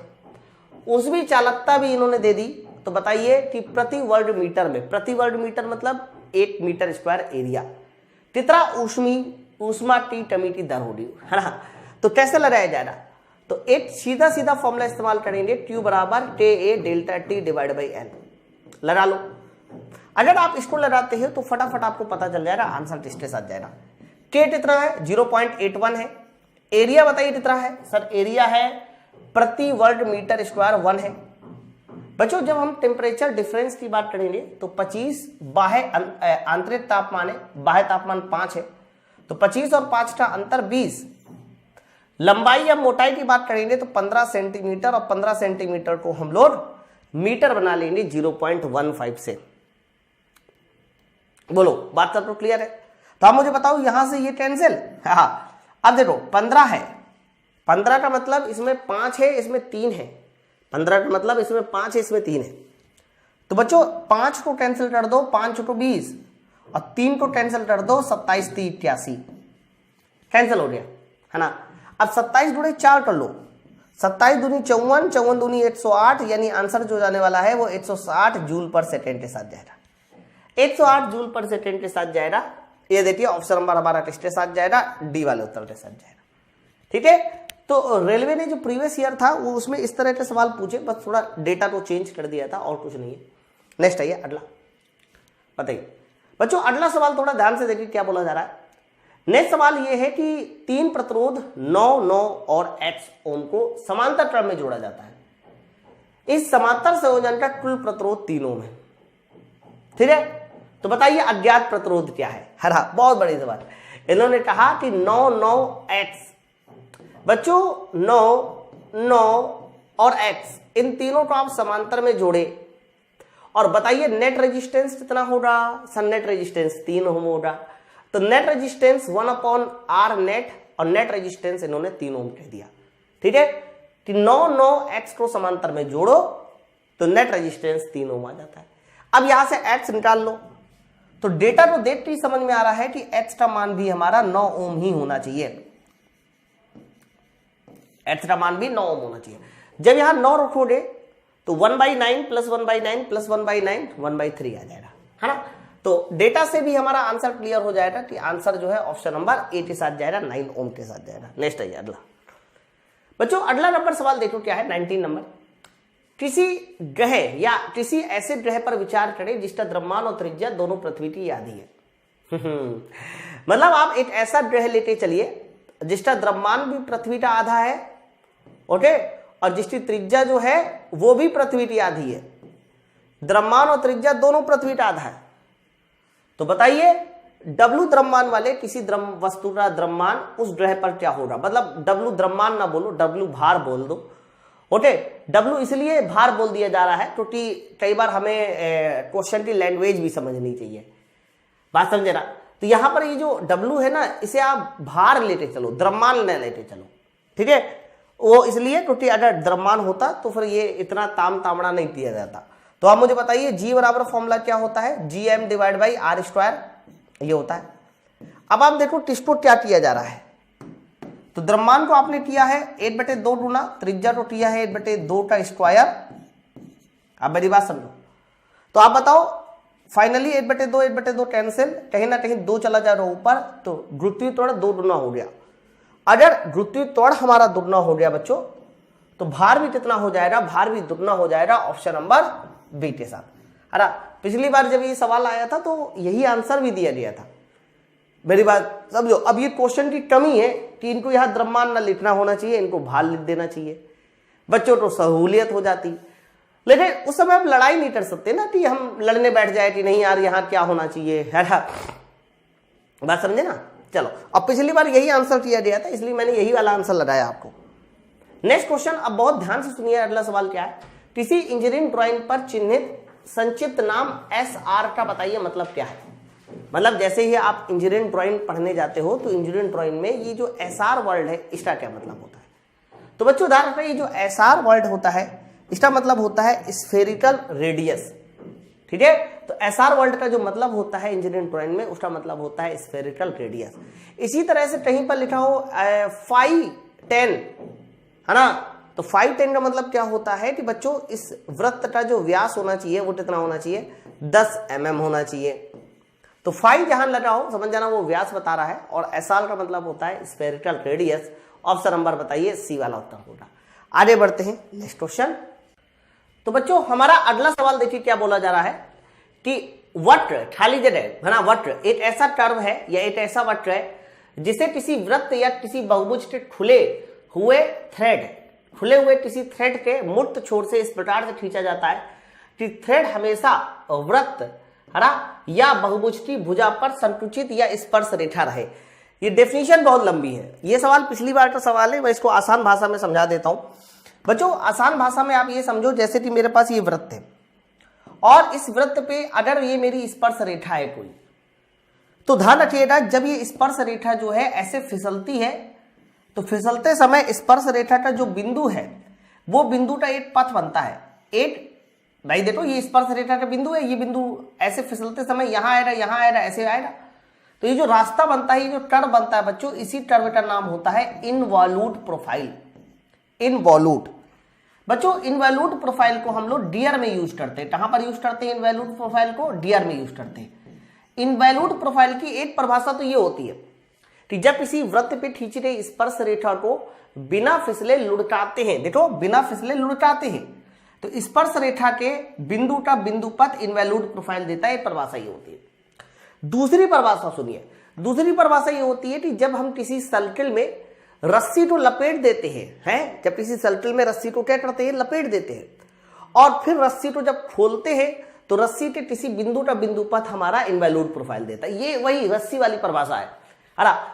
उसकी चालकता भी इन्होंने दे दी। तो बताइए कि प्रति वर्ग मीटर में, प्रति वर्ग मीटर मतलब 1 मीटर स्क्वायर एरिया, कितना ऊष्मा टी टमी की दर होगी, है ना। तो कैसे लगाया जाएगा, तो एक सीधा फॉर्मूला इस्तेमाल करेंगे, Q बराबर KA delta T divide by N, लगा लो। अगर आप इसको लगाते हैं तो फटाफट आपको पता चल जाएगा आंसर किसके साथ जाएगा। K कितना है, 0.81 है। एरिया बताइए कितना है, सर एरिया है प्रति वर्ग मीटर स्क्वायर 1 है। बच्चों जब हम टेम्परेचर डिफरेंस की बात करेंगे तो 25 बाह्य आंतरिक तापमान है, बाह्य तापमान 5 है, तो 25 और 5 का अंतर 20। लंबाई या मोटाई की बात करेंगे तो 15 सेंटीमीटर, और 15 सेंटीमीटर को हम लोग मीटर बना लेंगे 0.15 से। बोलो बात सब तो क्लियर है। तो आप मुझे बताओ यहां से ये कैंसिल, हाँ। अब देखो 15 है, 15 का मतलब इसमें 5 है, इसमें 3 है, 15 का मतलब इसमें 5 है, इसमें 3 है। तो बच्चों 5 को कैंसिल कर दो, 5 को 20, और 3 को कैंसिल कर दो, 27 3 81 कैंसिल हो गया, है ना। अब 27 दूनी 4 कर लो, 27 दूनी 54, 54 दूनी 108, यानी आंसर जो जाने वाला है वो 160 जूल पर सेकेंड के साथ जाएगा, 108 जूल पर सेकेंड के साथ जाएगा। ये देखिए ऑप्शन नंबर हमारा किसके साथ जाएगा, डी वाले उत्तर के साथ जाएगा, ठीक है। तो रेलवे ने जो प्रीवियस ईयर था वो उसमें इस तरह के सवाल पूछे, बस थोड़ा डेटा को चेंज कर दिया था और कुछ नहीं है। नेक्स्ट आइए अगला, बताइए बच्चों अगला सवाल थोड़ा ध्यान से देखिए क्या बोला जा रहा है। नेक्स्ट सवाल ये है कि 3 प्रतिरोध 9, 9 और 8 ओम को समांतर क्रम में जोड़ा जाता है। इस समांतर संयोजन का कुल प्रतिरोध 3 ओम है, ठीक है। तो बताइए अज्ञात प्रतिरोध क्या है, हरा बहुत बड़ी सवाल। इन्होंने कहा कि 9, 9 8 बच्चों 9, 9 और x इन तीनों को आप समांतर में जोड़े और बताइए नेट रेजिस्टेंस कितना होगा, सर नेट रेजिस्टेंस 3 ओम होगा। तो नेट रेजिस्टेंस 1/r नेट, और नेट रेजिस्टेंस इन्होंने 3 ओम कह दिया, ठीक है। कि 9, 9 x को समांतर में जोड़ो तो नेट रेजिस्टेंस 3 ओम आ जाता है। अब यहां से x निकाल लो, तो डेटा को देख के समझ में आ रहा है कि x का मान भी हमारा 9 ओम ही होना चाहिए, x का मान भी 9 ओम होना चाहिए। जब यहां 9 रखोगे तो 1/9 प्लस 1/9 प्लस 1/9 1/3 आ जाएगा, है ना। तो डेटा से भी हमारा आंसर क्लियर हो जाएगा कि आंसर जो है ऑप्शन नंबर ए के साथ जाएगा, 9 ओम के साथ जाएगा। नेक्स्ट आइए अगला बच्चों, अगला नंबर सवाल देखो क्या है, 19 नंबर। किसी ग्रह या किसी ऐसे ग्रह पर विचार करें जिसका द्रव्यमान और त्रिज्या दोनों पृथ्वी की आधी है। मतलब आप एक ऐसा ग्रह लेते चलिए जिसका द्रव्यमान भी पृथ्वी का आधा है, ओके, और जिसकी त्रिज्या जो है वो भी पृथ्वी की आधी है, द्रव्यमान और त्रिज्या दोनों पृथ्वी का आधा है। तो बताइए W द्रव्यमान वाले किसी वस्तु का द्रव्यमान उस ग्रह पर क्या होगा। मतलब W द्रव्यमान ना बोलो, W भार बोल दो, ओके। W इसलिए भार बोल दिया जा रहा है क्योंकि कई बार हमें क्वेश्चन की लैंग्वेज भी समझनी चाहिए, बात समझे ना। तो यहां पर ये जो W है ना, इसे आप भार लेते चलो, द्रव्यमान न लेते चलो, ठीक है। वो इसलिए क्योंकि अगर द्रव्यमान होता तो फिर ये इतना ताम तामड़ा नहीं दिया जाता। तो आप मुझे बताइए G बराबर फॉर्मूला क्या होता है, GM divide by R square, ये होता है। अब आप देखो किसको क्या किया जा रहा है, तो द्रव्यमान को आपने किया है 8/2 गुना, त्रिज्या को किया है 8/2 का स्क्वायर। अब मेरी बात समझो, तो आप बताओ फाइनली 8/2 8/2 कैंसिल, कहीं ना कहीं 2 चला जा रहा ऊपर, तो गुरुत्वीय त्वरण 2 गुना हो गया। अगर गुरुत्वीय त्वरण हमारा दुगना हो गया बच्चों, तो भार भी कितना हो जाएगा, भार भी दुगना हो जाएगा ऑप्शन नंबर बी के साथ। अरे पिछली बार जब ये सवाल आया था तो यही आंसर भी दिया गया था, मेरी बात समझो। अब ये क्वेश्चन की कमी है कि इनको यहाँ द्रव्यमान न लिखना होना चाहिए, इनको भार लिख देना चाहिए, बच्चों को सहूलियत हो जाती। लेकिन उस समय आप लड़ाई नहीं कर सकते ना कि हम लड़ने बैठ जाए कि नहीं यार यहाँ क्या होना चाहिए, है ना, बात समझे ना। चलो, अब पिछली बार यही आंसर किया गया था, इसलिए मैंने यही वाला आंसर लगाया आपको। नेक्स्ट क्वेश्चन, अब बहुत ध्यान से सुनिए, अगला सवाल क्या है। किसी इंजीनियरिंग ड्राइंग पर चिन्हित संक्षिप्त नाम SR का बताइए मतलब क्या है। मतलब जैसे ही आप इंजीनियरिंग ड्राइंग पढ़ने जाते हो तो इंजीनियरिंग ड्राइंग में ये जो SR वर्ड है इसका क्या मतलब होता है। तो बच्चों ध्यान रखना, ये जो SR वर्ड होता है इसका मतलब होता है स्फेरिकल रेडियस, ठीक है। तो SR वर्ड का जो मतलब होता है इंजीनियरिंग ड्राइंग में, उसका मतलब होता है स्फेरिकल रेडियस। इसी तरह से कहीं पर लिखा हो 510, है ना, तो 510 का मतलब क्या होता है कि बच्चों इस वृत्त का जो व्यास होना चाहिए वो कितना होना चाहिए, 10 mm होना चाहिए। तो 5 जहां लगा हो समझ जाना वो व्यास बता रहा है, और SR का मतलब होता है स्फेरिकल रेडियस। ऑप्शन नंबर बताइए सी वाला उत्तर होगा। आगे बढ़ते हैं नेक्स्ट क्वेश्चन। तो बच्चों हमारा अगला सवाल देखिए क्या बोला जा रहा है कि वक्र, खाली जगह, है ना, वक्र एक ऐसा कर्व है या एक ऐसा वक्र है जिसे किसी वृत्त या किसी बहुभुज के खुले हुए किसी थ्रेड के मुक्त छोर से इस प्रकार से खींचा जाता है कि थ्रेड हमेशा वृत्त, है ना, या बहुभुज की भुजा पर संकुचित या स्पर्श रेखा रहे। ये डेफिनेशन बहुत लंबी है, ये सवाल पिछली बार का सवाल है, मैं इसको आसान भाषा में समझा देता हूं। बच्चों आसान भाषा में आप ये समझो, जैसे कि मेरे पास ये वृत्त है और इस वृत्त पे अगर ये मेरी स्पर्श रेखा है कोई, तो ध्यान रखिएगा जब ये स्पर्श रेखा जो है ऐसे फिसलती है तो फिसलते समय स्पर्श रेखा का जो बिंदु है वो बिंदु का एक पथ बनता है। एक भाई देखो ये स्पर्श रेखा का बिंदु है, ये बिंदु ऐसे फिसलते समय यहां आएगा ऐसे आएगा, तो ये जो रास्ता बनता है, ये जो कर्व बनता है बच्चों, इसी कर्व का नाम होता है इनवॉल्यूट प्रोफाइल। इनवॉल्यूट बच्चों, इनवॉल्यूट प्रोफाइल को हम लोग डियर में यूज करते हैं। कहां पर यूज करते हैं इनवॉल्यूट प्रोफाइल को? डियर में यूज करते हैं। इनवॉल्यूट प्रोफाइल की एक परिभाषा तो ये होती है कि जब किसी वृत्त पे खींची गई स्पर्श रेखा को बिना फिसले लुढ़काते हैं, देखो बिना फिसले लुढ़काते हैं, तो स्पर्श रेखा के बिंदु का बिंदु पथ इनवॉल्यूट प्रोफाइल देता है। परिभाषा ये होती है। दूसरी परिभाषा सुनिए, दूसरी परिभाषा ये होती है कि जब हम किसी सर्किल में रस्सी को लपेट देते हैं, जब किसी सर्किल में रस्सी को क्या करते हैं, लपेट देते हैं, और फिर रस्सी को जब खोलते हैं तो रस्सी के किसी बिंदु का बिंदु पथ हमारा इनवॉल्यूट प्रोफाइल देता है। ये वही रस्सी वाली परिभाषा है।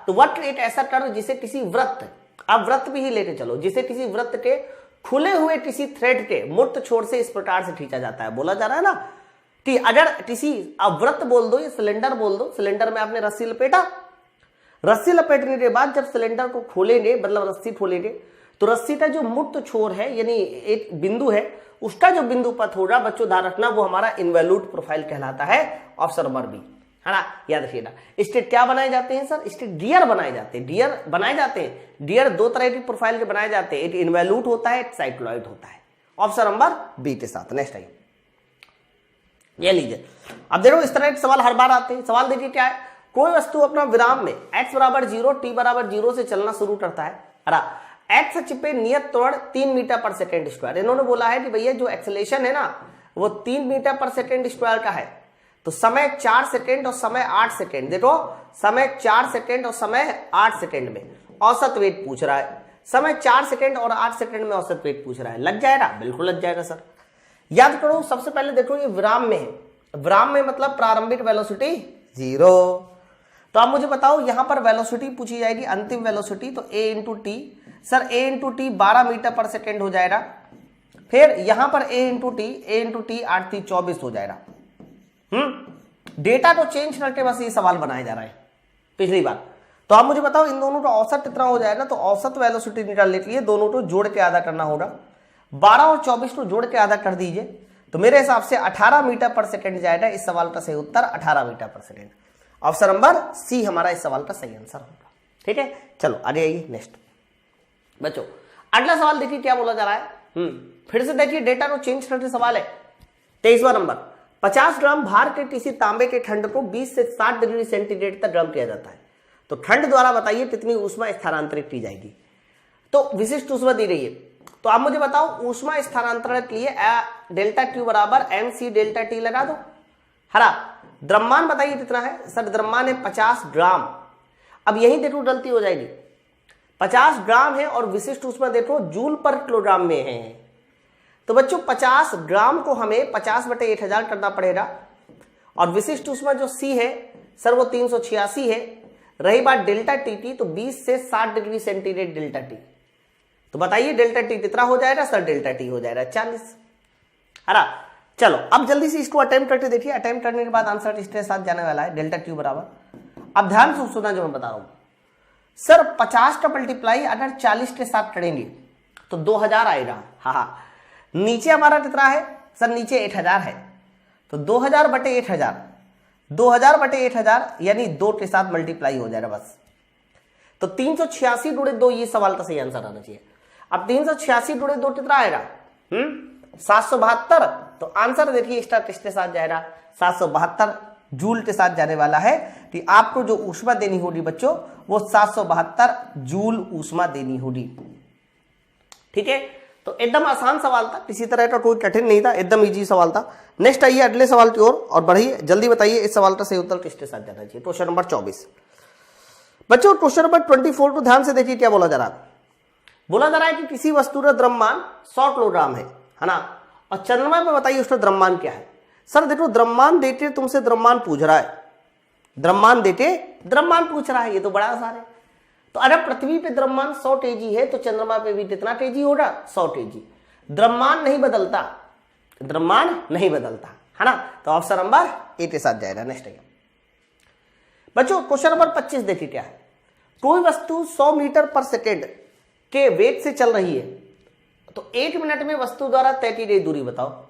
तो वक्र एक ऐसा कर्व जिसे किसी वृत्त, आप वृत्त भी ही लेके चलो, जिसे किसी वृत्त के खुले हुए किसी थ्रेड के मुक्त छोर से इस प्रकार से खींचा जाता है। बोला जा रहा है ना कि अगर किसी, आप वृत्त बोल दो या सिलेंडर बोल दो, सिलेंडर में आपने रस्सी लपेटा, रस्सी लपेटने के बाद जब सिलेंडर को खोलेंगे, मतलब रस्सी खोलेंगे, तो रस्सी का जो मुक्त छोर है यानी एक बिंदु है, उसका जो बिंदु पथ होगा बच्चों ध्यान रखना वो हमारा इनवॉल्यूट प्रोफाइल कहलाता है। ऑप्शन नंबर बी, है ना, याद रखिएगा। इसके क्या बनाए जाते हैं सर? इसके डियर बनाए जाते हैं। डियर बनाए जाते हैं, डियर दो तरह की प्रोफाइल के बनाए जाते हैं, एक इनवॉल्यूट होता है, एक साइक्लॉइड होता है। ऑप्शन नंबर बी के साथ। नेक्स्ट आइए, ये लीजिए। अब देखो इस तरह के सवाल हर बार आते हैं। सवाल देखिए क्या है, कोई वस्तु अपना विराम में x बराबर 0 t बराबर 0 से चलना शुरू करता है, एक्स अक्ष पे नियत त्वरण 3 मीटर पर सेकेंड स्क्वायर। इन्होंने बोला है कि भैया जो एक्सेलेरेशन है ना वो 3 मीटर पर सेकेंड स्क्वायर का है, तो समय 4 सेकेंड और समय 8 सेकेंड, देखो समय 4 सेकेंड और समय 8 सेकेंड में औसत वेग पूछ रहा है। समय 4 सेकेंड और 8 सेकेंड में औसत वेग पूछ रहा है, लग जाएगा? बिल्कुल लग जाएगा सर। याद करो सबसे पहले देखो ये विराम में है, विराम में मतलब प्रारंभिक वेलोसिटी 0। तो आप मुझे बताओ यहां पर वेलोसिटी पूछी जाएगी, अंतिम वेलोसिटी, तो a into T, sir a into T 12 metre पर सेकेंड हो जाएगा। फिर यहां पर a इंटू टी 8 × 24 हो जाएगा। डेटा को चेंज करके बस ये सवाल बनाया जा रहा है पिछली बार। तो आप मुझे बताओ इन दोनों का औसत कितना हो जाएगा, तो औसत वेलोसिटी निकालने के लिए दोनों को जोड़ के आधा करना होगा। 12 और 24 को जोड़ के आधा कर दीजिए, तो मेरे हिसाब से 18 मीटर पर सेकेंड जाएगा। इस सवाल का सही उत्तर 18 मीटर पर सेकेंड। ऑप्शन नंबर सी हमारा इस सवाल का सही आंसर होगा। ठीक है, चलो आगे आइए नेक्स्ट। बच्चों अगला सवाल देखिए क्या बोला जा रहा है। फिर से देखिए डेटा को चेंज करके सवाल है। 23वां नंबर, 50 ग्राम भार के किसी तांबे के ठंड को 20 से 60 डिग्री सेंटीग्रेड तक गर्म किया जाता है, तो ठंड द्वारा बताइए कितनी ऊष्मा स्थानांतरित की जाएगी। तो विशिष्ट ऊष्मा दी रही है, तो आप मुझे बताओ ऊष्मा स्थानांतरण के लिए डेल्टा Q बराबर mc डेल्टा T लगा दो। हरा द्रव्यमान बताइए कितना है, सर द्रव्यमान है 50 ग्राम। अब यही देखो गलती हो जाएगी, 50 ग्राम है और विशिष्ट ऊष्मा देखो जूल पर किलोग्राम में है, तो बच्चों 50 ग्राम को हमें 50/8000 करना पड़ेगा, और विशिष्ट ऊष्मा जो C है सर वो 386 है। रही बात डेल्टा टी, तो 20 से 60 डिग्री सेंटीग्रेड डेल्टा टी, तो बताइए डेल्टा टी कितना हो जाएगा, सर डेल्टा टी हो जाएगा 40। हरा चलो अब जल्दी से इसको अटेम्प्ट करके देखिए, अटेम्प्ट करने के बाद आंसर इसके साथ जाने वाला है डेल्टा Q बराबर। अब ध्यान से सुना जो मैं बता रहा हूं, सर 50 का मल्टीप्लाई अगर 40 के साथ करेंगे तो 2000 आएगा। हाँ नीचे हमारा कितना है सर, नीचे 8000 है, तो 2000/8000, 2000/8000 यानी 2 के साथ मल्टीप्लाई हो जाएगा बस। तो 386 × 2 ये सवाल का सही आंसर आना चाहिए। अब 386 × 2 कितना आएगा 772, तो आंसर देखिए इसका किसके साथ जाएगा, 772 जूल के साथ जाने वाला है। कि आपको जो ऊष्मा देनी होगी बच्चों वो 772 जूल ऊष्मा देनी होगी। ठीक है, तो एकदम आसान सवाल था, किसी तरह का कोई कठिन नहीं था, एकदम इजी सवाल था। नेक्स्ट आइए अगले सवाल की ओर और बढ़िए, जल्दी बताइए इस सवाल का सही उत्तर किसके साथ जाना चाहिए। क्वेश्चन नंबर 24 बच्चों, क्वेश्चन नंबर 24 को ध्यान से देखिए क्या बोला जा रहा है। बोला जा रहा है कि किसी वस्तु का द्रव्यमान 100 किलोग्राम है ना, और चंद्रमा में बताइए उसका द्रव्यमान क्या है। सर देखो द्रव्यमान देते तुमसे द्रव्यमान पूछ रहा है, द्रव्यमान देते द्रव्यमान पूछ रहा है, ये तो बड़ा आसान है। तो अगर पृथ्वी पे द्रव्यमान 100 kg है तो चंद्रमा पे भी कितना kg होगा, 100 kg। द्रव्यमान नहीं बदलता, द्रव्यमान नहीं बदलता है ना, तो ऑप्शन नंबर ए के साथ जाएगा। नेक्स्ट है बच्चों क्वेश्चन नंबर 25 देखिए क्या है। कोई वस्तु 100 मीटर पर सेकेंड के वेग से चल रही है, तो 1 मिनट में वस्तु द्वारा तय की गई दूरी बताओ।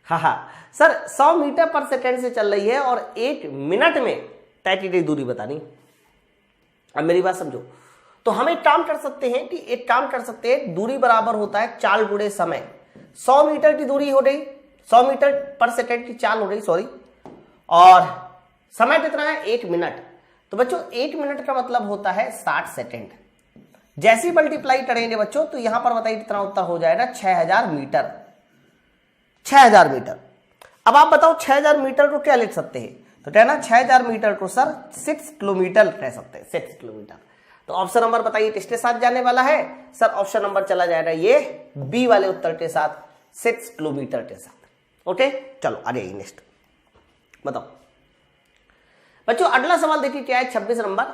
हाँ सर 100 मीटर पर सेकेंड से चल रही है और 1 मिनट में तय की गई दूरी बतानी। अब मेरी बात समझो, तो हम एक काम कर सकते हैं, दूरी बराबर होता है चाल गुणे समय। 100 मीटर की दूरी हो गई, 100 मीटर पर सेकेंड की चाल हो गई सॉरी, और समय कितना है 1 मिनट। तो बच्चों 1 मिनट का मतलब होता है 60 सेकेंड। जैसे ही मल्टीप्लाई करेंगे बच्चों तो यहां पर बताइए कितना उत्तर हो जाएगा, 6000 मीटर। 6000 मीटर। अब आप बताओ 6000 मीटर को क्या लिख सकते हैं, तो कहना 6000 मीटर को सर 6 किलोमीटर कह सकते हैं, 6 किलोमीटर। तो ऑप्शन नंबर बताइए किसके साथ जाने वाला है, सर ऑप्शन नंबर चला जाएगा ये बी वाले उत्तर के साथ, 6 किलोमीटर के साथ। ओके चलो आगे नेक्स्ट बताओ बच्चों। अगला सवाल देखिए क्या है, 26 नंबर।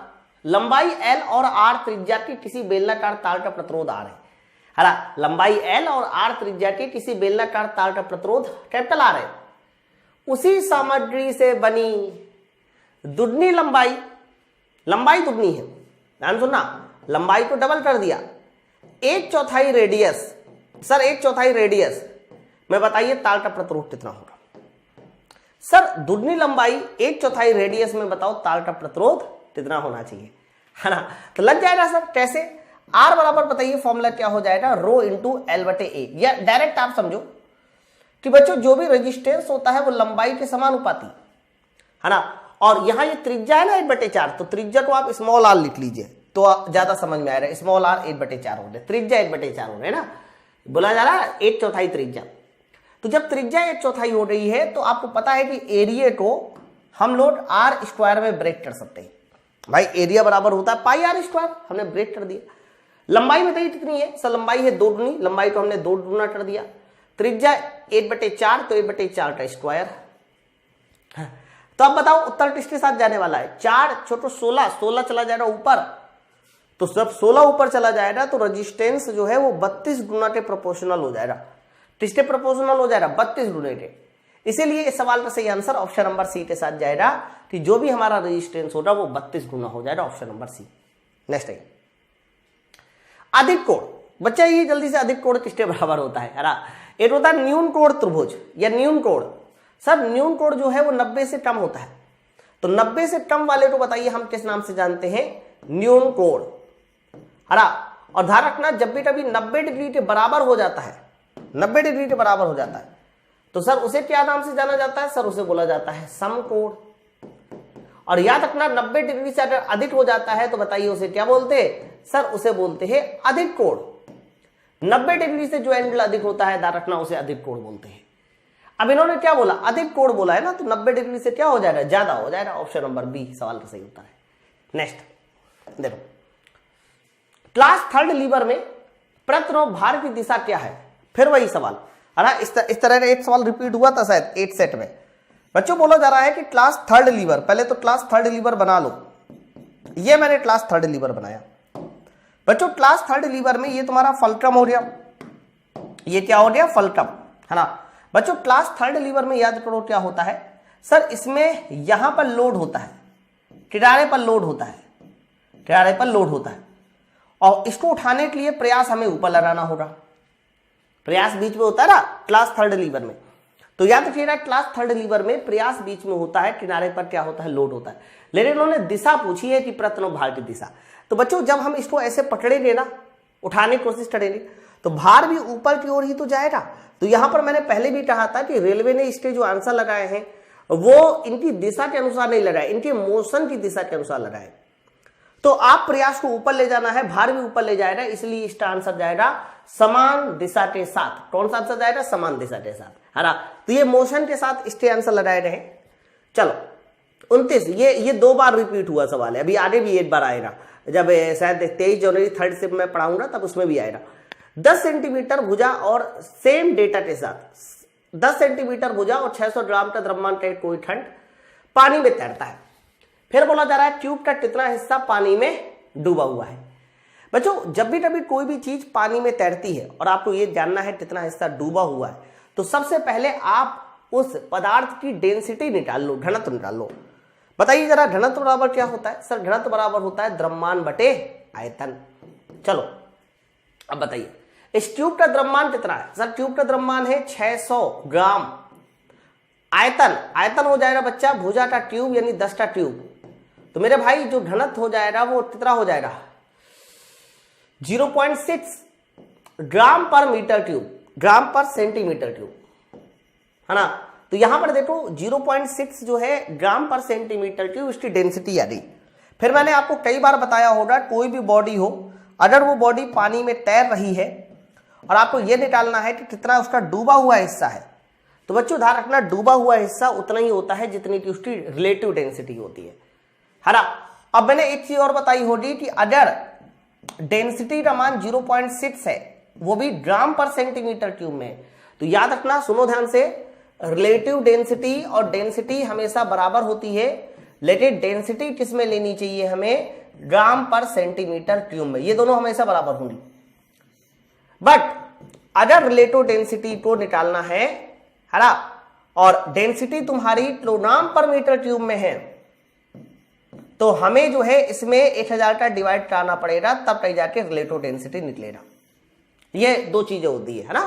लंबाई L और R त्रिज्या की किसी बेलनाकार तार का प्रतिरोध R है। हरा लंबाई L और R त्रिज्या की किसी बेलनाकार तार का प्रतिरोध कैपिटल R है। उसी सामग्री से बनी दुगनी लंबाई, लंबाई दुगनी है, ध्यान सुनना, लंबाई को डबल कर दिया, 1/4 रेडियस। सर 1/4 रेडियस में बताइए तार का प्रतिरोध कितना होगा। सर दुगनी लंबाई 1/4 रेडियस में बताओ तार का प्रतिरोध कितना होना चाहिए, है ना। तो लग जाएगा सर कैसे, R बराबर बताइए फॉर्मूला क्या हो जाएगा, रो इंटू L/A। या डायरेक्ट आप समझो कि बच्चों जो भी रेजिस्टेंस होता है वो लंबाई के समानुपाती है ना, और यहां ये त्रिज्या है ना 1/4, तो त्रिज्या को आप स्मॉल r लिख लीजिए तो ज्यादा समझ में आएगा। स्मॉल r 1/4 हो रहा है, त्रिज्या 1/4 हो रहा है ना, बोला जा रहा है 1/4 त्रिज्या। तो जब त्रिज्या 1/4 हो रही है तो आपको पता है कि एरिया को हम लोग r² में ब्रेक कर सकते हैं। भाई एरिया बराबर होता है πr², हमने ब्रेक कर दिया। लंबाई बताइए कितनी है, सर लंबाई है 2 गुनी, लंबाई को हमने 2 गुना कर दिया। त्रिज्या 1/4 तो 1/4 का स्क्वायर। तो अब बताओ उत्तर किसके साथ जाने वाला है, 4 छोटो 16 चला जाएगा ऊपर, तो जब 16 ऊपर चला जाएगा तो रेजिस्टेंस जो है वो 32 गुना के प्रोपोर्शनल हो जाएगा। किसके प्रोपोर्शनल हो जाएगा, 32 गुना के। इसीलिए इस सवाल का सही आंसर ऑप्शन नंबर सी के साथ जाएगा कि जो भी हमारा रेजिस्टेंस होगा वो 32 गुना हो जाएगा, ऑप्शन नंबर सी। नेक्स्ट है अधिक कोण। बच्चा ये जल्दी से अधिक कोण किसके बराबर होता है ना, एक होता है न्यून कोण त्रिभुज या न्यून कोण। सर न्यून कोण जो है वो 90 से कम होता है, तो 90 से कम वाले को बताइए हम किस नाम से जानते हैं, न्यून कोण, है ना। और ध्यान रखना जब भी कभी 90 डिग्री के बराबर हो जाता है, 90 डिग्री के बराबर हो जाता है तो सर उसे क्या नाम से जाना जाता है? सर उसे बोला जाता है समकोण। और याद रखना 90 डिग्री से अगर अधिक हो जाता है तो बताइए उसे क्या बोलते हैं? सर उसे बोलते हैं अधिक कोण। 90 डिग्री से जो एंगल अधिक होता है याद रखना उसे अधिक कोण बोलते हैं। अब इन्होंने क्या बोला? अधिक कोण बोला है ना, तो 90 डिग्री से क्या हो जाएगा? ज्यादा हो जाएगा। ऑप्शन नंबर बी सवाल का सही उत्तर है। नेक्स्ट देखो, क्लास थर्ड लीवर में प्रत्न भार की दिशा क्या है? फिर वही सवाल है ना, इस तरह का एक सवाल रिपीट हुआ था शायद 8 सेट में। बच्चों बोला जा रहा है कि क्लास थर्ड लीवर, पहले तो क्लास थर्ड लीवर बना लो। ये मैंने क्लास थर्ड लीवर बनाया। बच्चों क्लास थर्ड लीवर में ये तुम्हारा फलक्रम हो गया, ये क्या हो गया? फलक्रम, है ना। बच्चों क्लास थर्ड लीवर में याद करो क्या होता है? सर इसमें यहां पर लोड होता है, किनारे पर लोड होता है, किनारे पर लोड होता है, और इसको उठाने के लिए प्रयास हमें ऊपर लगाना होगा। प्रयास बीच में होता है ना क्लास थर्ड लीवर में, तो याद रखिएगा क्लास थर्ड लीवर में प्रयास बीच में होता है, किनारे पर क्या होता है? लोड होता है। लेकिन उन्होंने दिशा पूछी है कि प्रत्न भार की दिशा। तो बच्चों जब हम इसको ऐसे पकड़ेंगे ना, उठाने की कोशिश करेंगे, तो भार भी ऊपर की ओर ही तो जाएगा। तो यहां पर मैंने पहले भी कहा था कि रेलवे ने इसके जो आंसर लगाए हैं वो इनकी दिशा के अनुसार नहीं लगाए, इनके मोशन की दिशा के अनुसार लगाए। तो आप प्रयास को ऊपर ले जाना है, भार भी ऊपर ले जाएगा, इसलिए इसका आंसर जाएगा समान दिशा के साथ। कौन सा आंसर जाएगा? समान दिशा के साथ, है ना। तो ये मोशन के साथ इसके आंसर लगाए रहे। चलो 29, ये 2 बार रिपीट हुआ सवाल है, अभी आगे भी एक बार आएगा, जब शायद 23 जनवरी थर्ड शिफ्ट में पढ़ाऊंगा तब उसमें भी आएगा। 10 सेंटीमीटर भुजा और सेम डेटा के साथ 10 सेंटीमीटर भुजा और 600 ग्राम का द्रव्यमान का कोई खंड पानी में तैरता है। फिर बोला जा रहा है ट्यूब का कितना हिस्सा पानी में डूबा हुआ है। बच्चों जब भी कभी कोई भी चीज पानी में तैरती है और आपको ये जानना है कितना हिस्सा डूबा हुआ है, तो सबसे पहले आप उस पदार्थ की डेंसिटी निकाल लो, घनत्व निकाल लो। बताइए जरा घनत्व बराबर क्या होता है? सर घनत्व बराबर होता है द्रव्यमान बटे आयतन। चलो अब बताइए इस ट्यूब का द्रव्यमान कितना है? सर ट्यूब का द्रव्यमान है 600 ग्राम। आयतन हो जाएगा बच्चा भुजा का ट्यूब यानी 10 का ट्यूब। तो मेरे भाई जो घनत्व हो जाएगा वो कितना हो जाएगा? 0.6 ग्राम पर मीटर क्यूब, ग्राम पर सेंटीमीटर क्यूब, है ना। तो यहां पर देखो 0.6 जो है ग्राम पर सेंटीमीटर क्यूब इसकी डेंसिटी आ गई। फिर मैंने आपको कई बार बताया होगा कोई भी बॉडी हो, अगर वो बॉडी पानी में तैर रही है और आपको ये निकालना है कि कितना उसका डूबा हुआ हिस्सा है, तो बच्चों ध्यान रखना डूबा हुआ हिस्सा उतना ही होता है जितनी की उसकी रिलेटिव डेंसिटी होती है ना। अब मैंने एक चीज और बताई होगी कि अगर डेंसिटी का मान 0.6 है, वो भी ग्राम पर सेंटीमीटर क्यूब में, तो याद रखना, सुनो ध्यान से, रिलेटिव डेंसिटी और डेंसिटी हमेशा बराबर होती है, लेकिन डेंसिटी किस में लेनी चाहिए हमें? ग्राम पर सेंटीमीटर क्यूब में। ये दोनों हमेशा बराबर होंगी। बट अगर रिलेटिव डेंसिटी को निकालना है ना, और डेंसिटी तुम्हारी किलोग्राम पर मीटर क्यूब में है, तो हमें जो है इसमें 1000 का डिवाइड कराना पड़ेगा, तब कहीं जाके रिलेटिव डेंसिटी निकलेगा। ये 2 चीजें होती है ना।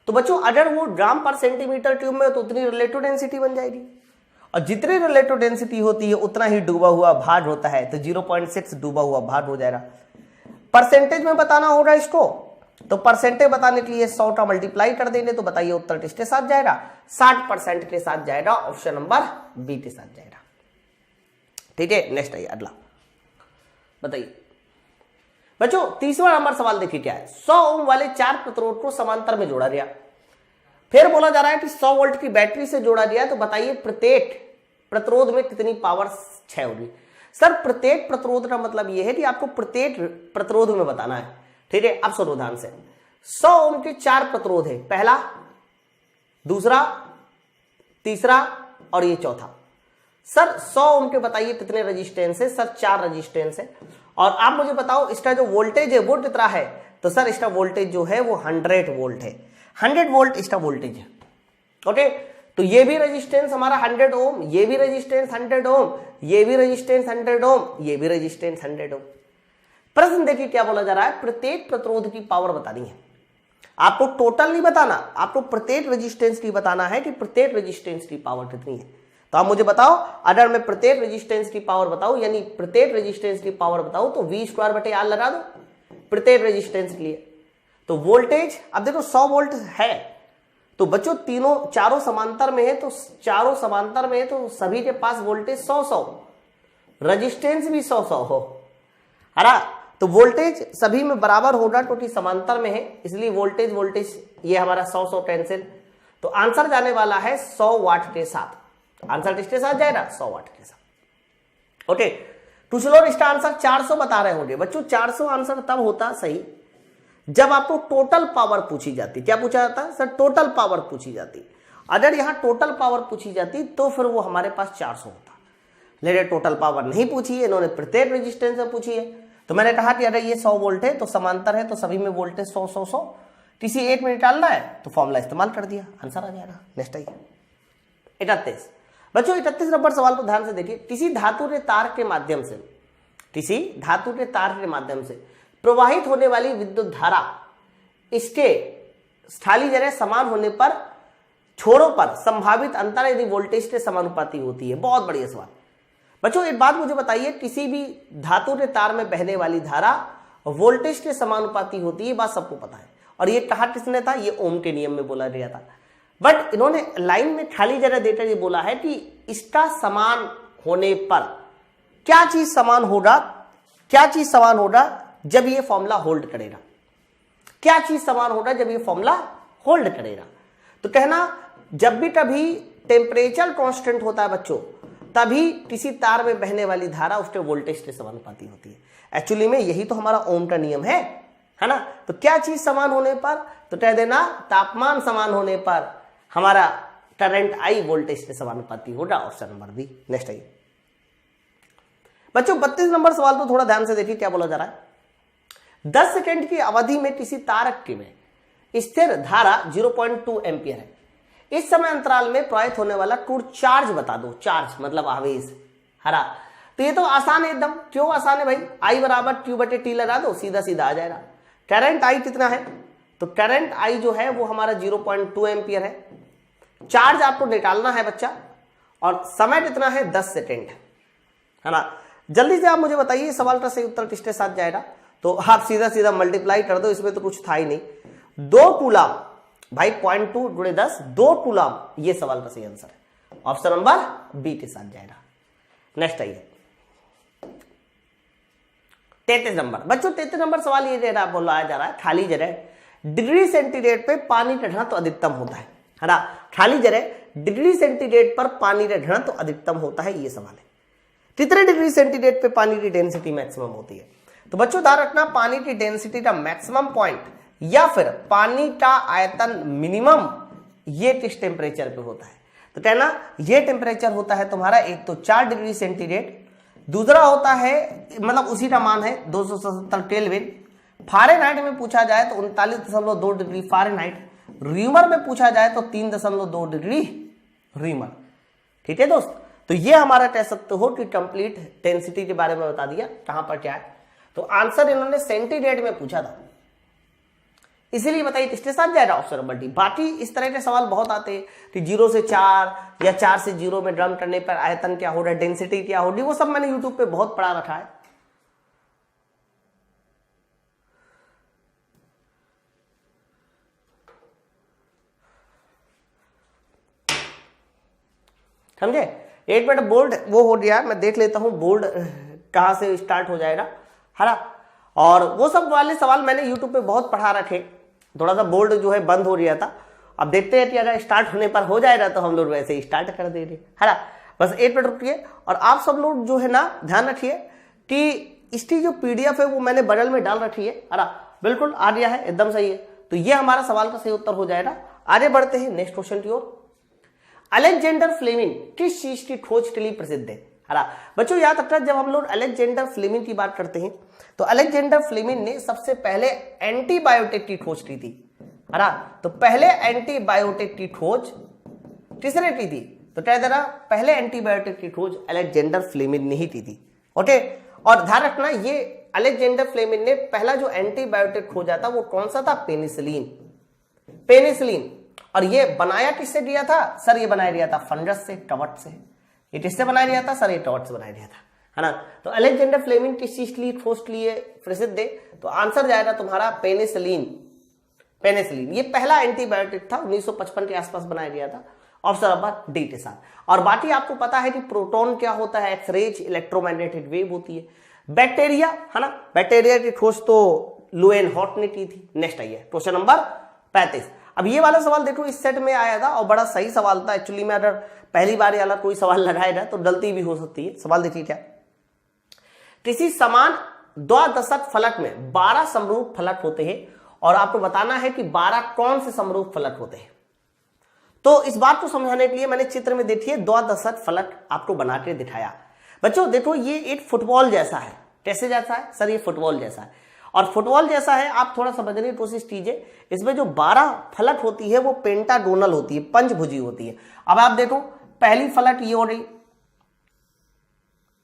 तो बच्चों अगर वो ग्राम पर सेंटीमीटर क्यूब में तो उतनी रिलेटिव डेंसिटी बन जाएगी, और जितनी रिलेटिव डेंसिटी होती है उतना ही डूबा हुआ भार होता है, तो 0.6 डूबा हुआ भार हो जाएगा। परसेंटेज में बताना होगा इसको, तो परसेंटेज बताने के लिए 100 का मल्टीप्लाई कर देंगे, तो बताइए उत्तर किसके साथ जाएगा? 60% के साथ जाएगा। ऑप्शन नंबर बी के साथ जाएगा। ठीक है, नेक्स्ट आइए अगला बताइए बच्चों। 30वां नंबर सवाल देखिए क्या है। 100 ओम वाले 4 प्रतिरोध को समांतर में जोड़ा गया। फिर बोला जा रहा है कि 100 वोल्ट की बैटरी से जोड़ा गया, तो बताइए प्रत्येक प्रतिरोध में कितनी पावर 6 होगी। सर प्रत्येक प्रतिरोध का मतलब यह है कि आपको प्रत्येक प्रतिरोध में बताना है। ठीक है, अब सुनो ध्यान से। 100 ओम के 4 प्रतिरोध है, पहला, दूसरा, तीसरा और ये चौथा। सर 100 ओम के बताइए कितने रेजिस्टेंस है? सर 4 रेजिस्टेंस है। और आप मुझे बताओ इसका जो वोल्टेज है वो कितना है? तो सर इसका वोल्टेज जो है वो 100 वोल्ट है। 100 वोल्ट इसका वोल्टेज है। ओके, तो ये भी रेजिस्टेंस हमारा 100 ओम, ये भी रेजिस्टेंस 100 ओम, ये भी रेजिस्टेंस 100 ओम, ये भी रेजिस्टेंस 100 ओम। प्रश्न देखिए क्या बोला जा रहा है, प्रत्येक प्रतिरोध की पावर बतानी है। आपको टोटल नहीं बताना, आपको प्रत्येक रेजिस्टेंस की बताना है कि प्रत्येक रेजिस्टेंस की पावर कितनी है। तो आप मुझे बताओ, अगर मैं प्रत्येक रेजिस्टेंस की पावर बताऊं, यानी प्रत्येक रेजिस्टेंस की पावर बताऊं, तो V² लगा दो प्रत्येक रेजिस्टेंस के लिए। तो वोल्टेज, अब देखो 100 वोल्ट है, तो बच्चों चारों समांतर में है, तो चारों समांतर में है तो सभी के पास वोल्टेज 100-100, रेजिस्टेंस भी 100-100 हो, है ना। तो वोल्टेज सभी में बराबर होगा क्योंकि समांतर में है, इसलिए वोल्टेज ये हमारा 100-100 कैंसिल। तो आंसर जाने वाला है 100 वाट के साथ। आंसर किसके साथ जाएगा? 100 वाट के साथ। ओके, तो चलो इसका आंसर 400 बता रहे होंगे बच्चों। 400 आंसर तब होता सही जब आपको टोटल पावर पूछी जाती। क्या पूछा जाता है सर? टोटल पावर पूछी जाती। अगर यहां टोटल पावर पूछी जाती तो फिर वो हमारे पास 400 होता, लेकिन टोटल पावर नहीं पूछी है, इन्होंने प्रत्येक रेजिस्टेंस में पूछी है। तो मैंने कहा कि अगर ये 100 वोल्ट है तो समांतर है तो सभी में वोल्टेज 100-100-100, किसी एक में निकालना है तो फॉर्मूला इस्तेमाल कर दिया, आंसर आ जाएगा। नेक्स्ट आइए 31 बच्चों। 31 नंबर सवाल को ध्यान से देखिए। किसी धातु के तार के माध्यम से प्रवाहित होने वाली विद्युत धारा इसके स्थाली जगह समान होने पर छोरों पर संभावित अंतर यदि वोल्टेज के समानुपाती होती है। बहुत बढ़िया सवाल बच्चों। एक बात मुझे बताइए, किसी भी धातु के तार में बहने वाली धारा वोल्टेज के समानुपाती होती है, बात सबको पता है। और ये कहा किसने था? ये ओम के नियम में बोला गया था। बट इन्होंने लाइन में खाली जगह देकर ये बोला है कि इसका समान होने पर क्या चीज समान होगा? क्या चीज समान होगा जब ये फॉर्मूला होल्ड करेगा? क्या चीज समान होगा जब ये फॉर्मूला होल्ड करेगा? तो कहना जब भी कभी टेम्परेचर कांस्टेंट होता है बच्चों, तभी किसी तार में बहने वाली धारा उसके वोल्टेज के समानुपाती होती है। एक्चुअली में यही तो हमारा ओम का नियम है ना। तो क्या चीज समान होने पर? तो कह देना तापमान समान होने पर हमारा करंट आई वोल्टेज के समानुपाती होगा। Option number B. नेक्स्ट आइए बच्चों 32 नंबर सवाल तो थोड़ा ध्यान से देखिए क्या बोला जा रहा है। 10 सेकंड की अवधि में किसी तारक में स्थिर धारा 0.2 एम्पियर है। इस समय अंतराल में प्रवाहित होने वाला कुल चार्ज बता दो। चार्ज मतलब आवेश, हरा। तो ये तो आसान है एकदम। क्यों आसान है भाई? आई बराबर Q/T लगा दो, सीधा सीधा आ जाएगा। करंट आई कितना है? तो करंट आई जो है वो हमारा 0.2 एम्पियर है। चार्ज आपको निकालना है बच्चा, और समय कितना है? 10 सेकेंड, है ना। जल्दी से आप मुझे बताइए सवाल का सही उत्तर किसके साथ जाएगा? तो आप सीधा सीधा मल्टीप्लाई कर दो, इसमें तो कुछ था ही नहीं। 2 कूलम भाई, 0.2 × 10, 2 कूलम, ये सवाल का सही आंसर है। ऑप्शन नंबर बी के साथ जाएगा। नेक्स्ट आइए 33 नंबर बच्चों। 33 नंबर सवाल ये बोला जा रहा है, खाली जगह डिग्री सेंटीग्रेड पे पानी का घनत्व अधिकतम होता है ना। खाली जगह डिग्री सेंटीग्रेड पर पानी का घनत्व अधिकतम होता है, ये सवाल है। कितने डिग्री सेंटीग्रेड पे पानी की डेंसिटी मैक्सिमम होती है? तो बच्चों ध्यान रखना, पानी की डेंसिटी का मैक्सिमम पॉइंट या फिर पानी का आयतन मिनिमम, ये किस टेम्परेचर पे होता है? तो कहना ये टेम्परेचर होता है तुम्हारा, एक तो 4 डिग्री सेंटीग्रेड, दूसरा होता है मतलब उसी का मान है 277 केल्विन। फारेनहाइट में पूछा जाए तो 39.2 डिग्री फारेनहाइट। रीमर में पूछा जाए तो 3.2 डिग्री रीमर। ठीक है दोस्त, तो ये हमारा कह सकते हो कि कंप्लीट डेंसिटी के बारे में बता दिया कहां पर क्या है। तो आंसर इन्होंने सेंटीग्रेड में पूछा था, इसीलिए बताइए किसके साथ जाएगा? Option number D. बाकी इस तरह के सवाल बहुत आते हैं कि 0 से 4 या 4 से 0 में ड्रम करने पर आयतन क्या हो रहा है, डेंसिटी क्या होगी, वो सब मैंने यूट्यूब पे बहुत पढ़ा रखा है। समझे? एक मिनट, बोल्ड वो हो गया, मैं देख लेता हूं बोल्ड कहां से स्टार्ट हो जाएगा, है ना। और वो सब वाले सवाल मैंने यूट्यूब पे बहुत पढ़ा रखे। थोड़ा सा बोल्ड जो है बंद हो गया था, अब देखते हैं कि अगर स्टार्ट होने पर हो जाएगा तो हम लोग वैसे ही स्टार्ट कर देंगे, है ना। बस एक मिनट रुकिए, और आप सब लोग जो है ना ध्यान रखिए कि इसकी जो पीडीएफ है वो मैंने बगल में डाल रखी है ना। बिल्कुल आ गया है, एकदम सही है। तो ये हमारा सवाल का सही उत्तर हो जाएगा। आगे बढ़ते हैं नेक्स्ट क्वेश्चन की ओर। अलेक्जेंडर फ्लेमिंग किस चीज की खोज के लिए प्रसिद्ध है? बच्चों याद रखना, जब हम लोग अलेक्जेंडर फ्लेमिंग की बात करते हैं तो अलेक्जेंडर फ्लेमिंग ने सबसे पहले एंटीबायोटिक की खोज की थी, है ना। तो पहले एंटीबायोटिक की खोज किसने की थी? तो कह देना पहले एंटीबायोटिक की खोज अलेक्जेंडर फ्लेमिंग ने ही की थी। ओके, और ध्यान रखना ये अलेक्जेंडर फ्लेमिंग ने पहला जो एंटीबायोटिक खोजा था वो कौन सा था? पेनिसिलिन। पेनिसिलिन। और ये बनाया किससे दिया था? सर ये बनाया दिया था फंगस से, टवट से। ये किससे बनाया दिया था? सर ये टवट से बनाया दिया था, है ना। तो अलेक्जेंडर फ्लेमिंग किस चीज के लिए खोज के लिए प्रसिद्ध है? तो आंसर जाएगा तुम्हारा पेनिसिलिन। पेनिसिलिन ये पहला एंटीबायोटिक था, 1955 के आसपास बनाया गया था। ऑप्शन नंबर डी के साथ। और बाकी आपको पता है कि प्रोटॉन क्या होता है, एक्सरेज इलेक्ट्रोमैग्नेटिक वेव होती है। बैक्टीरिया है ना, बैक्टीरिया की खोज तो लुएन हॉट ने की थी। नेक्स्ट आइए क्वेश्चन नंबर 35। अब ये वाला सवाल देखो इस सेट में आया था और बड़ा सही सवाल था एक्चुअली में। अगर पहली बार वाला कोई सवाल लगाया जाए तो गलती भी हो सकती है। सवाल देखिए क्या, किसी समान द्वादशक फलक में 12 समरूप फलक होते हैं और आपको बताना है कि 12 कौन से समरूप फलक होते हैं। तो इस बात को समझाने के लिए मैंने चित्र में देखिए द्वादशक फलक आपको बना के दिखाया। बच्चों देखो ये एक फुटबॉल जैसा है। कैसे जैसा है सर? ये फुटबॉल जैसा है। और फुटबॉल जैसा है, आप थोड़ा समझने की कोशिश कीजिए। इसमें जो 12 फलक होती है वो पेंटागोनल होती है, पंचभुजी होती है। अब आप देखो पहली फलक ये हो रही,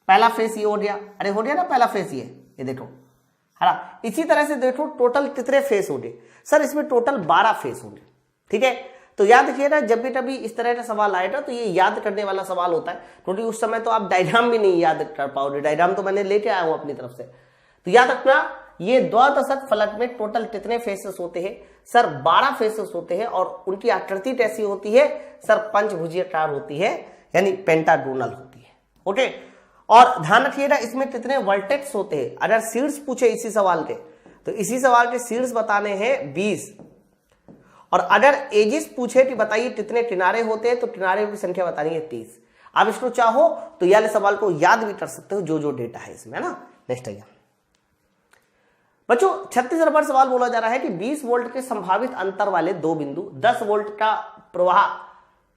पहला फेस ये हो गया, अरे हो गया ना पहला फेस ये देखो है ना। इसी तरह से देखो टोटल कितने फेस हो गए सर? इसमें टोटल 12 फेस होंगे। ठीक है, तो याद रखिए ना, जब भी कभी इस तरह का सवाल आएगा तो ये याद करने वाला सवाल होता है, क्योंकि उस समय तो आप डायग्राम भी नहीं याद कर पाओगे। डायग्राम तो मैंने लेके आया हूं अपनी तरफ से। तो याद रखना ये द्वादशक फलक में टोटल कितने फेसेस होते हैं सर? 12 फेसेस होते हैं और उनकी आकृति कैसी होती है सर? पंचभुजीयकार होती है, यानी पेंटागोनल होती है। ओके, और ध्यान रखिएगा इसमें कितने वर्टेक्स होते हैं। अगर शीर्ष पूछे इसी सवाल के तो इसी सवाल के शीर्ष बताने हैं 20, और अगर एजिस पूछे कि बताइए कितने किनारे होते हैं तो किनारे की संख्या बतानी है 30। आप इसको चाहो तो यह सवाल को याद भी कर सकते हो जो डेटा है इसमें, है ना। नेक्स्ट आइए बच्चों, 36 नंबर सवाल बोला जा रहा है कि 20 वोल्ट के संभावित अंतर वाले दो बिंदु 10 वोल्ट का प्रवाह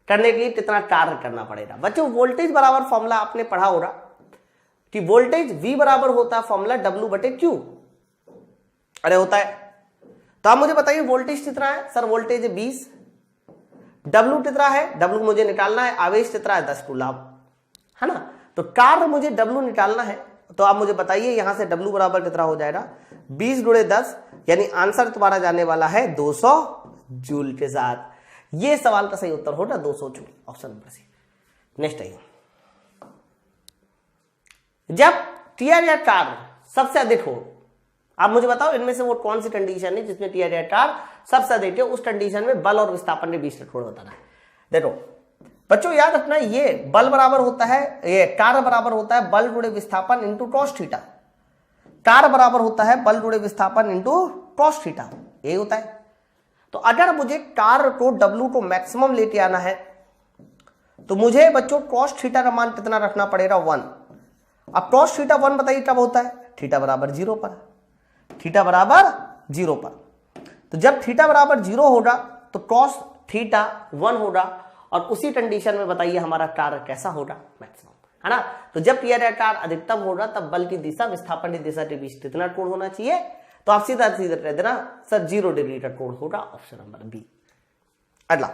करने के लिए कितना कार्य करना पड़ेगा। बच्चों वोल्टेज बराबर फॉर्मूला आपने पढ़ा होगा कि वोल्टेज V बराबर होता है फॉर्मूला W/Q। अरे होता है, तो आप मुझे बताइए वोल्टेज कितना है सर? वोल्टेज 20, W कितना है? W मुझे निकालना है, आवेश कितना है? 10 कूलम, है ना। तो कार्य मुझे W निकालना है, तो आप मुझे बताइए यहां से W बराबर कितना हो जाएगा? 20 × 10, यानी आंसर तुम्हारा जाने वाला है 200 जूल के साथ। ये सवाल का सही उत्तर होगा 200 joule, option number C. Next आइए, जब टीयर या टार सबसे अधिक हो, आप मुझे बताओ इनमें से वो कौन सी कंडीशन है जिसमें टीयर या टार सबसे अधिक है, उस कंडीशन में बल और विस्थापन के बीच थोड़ा बताना है। देखो बच्चों याद रखना, ये बल बराबर होता है, ये टार बराबर होता है बल × विस्थापन इंटू कॉस थीटा। टार बराबर होता है बल × विस्थापन इंटू कॉस थीटा, यही होता है। तो अगर मुझे टार को W को मैक्सिमम लेके आना है तो मुझे बच्चों कॉस थीटा का मान कितना रखना पड़ेगा? 1। अब कॉस थीटा 1 बताइए कब होता है? थीटा बराबर 0 पर। थीटा बराबर 0 पर, तो जब थीटा बराबर 0 होगा तो कॉस थीटा 1 होगा, और उसी कंडीशन में बताइए हमारा टार कैसा होगा? मैक्सिमम, है ना। तो जब टीयर या टार अधिकतम होगा तब बल की दिशा विस्थापन की दिशा के बीच कितना कोण होना चाहिए? तो आप सीधा सीधा कह देना सर 0 डिग्री का कोण होगा, ऑप्शन नंबर बी। अगला,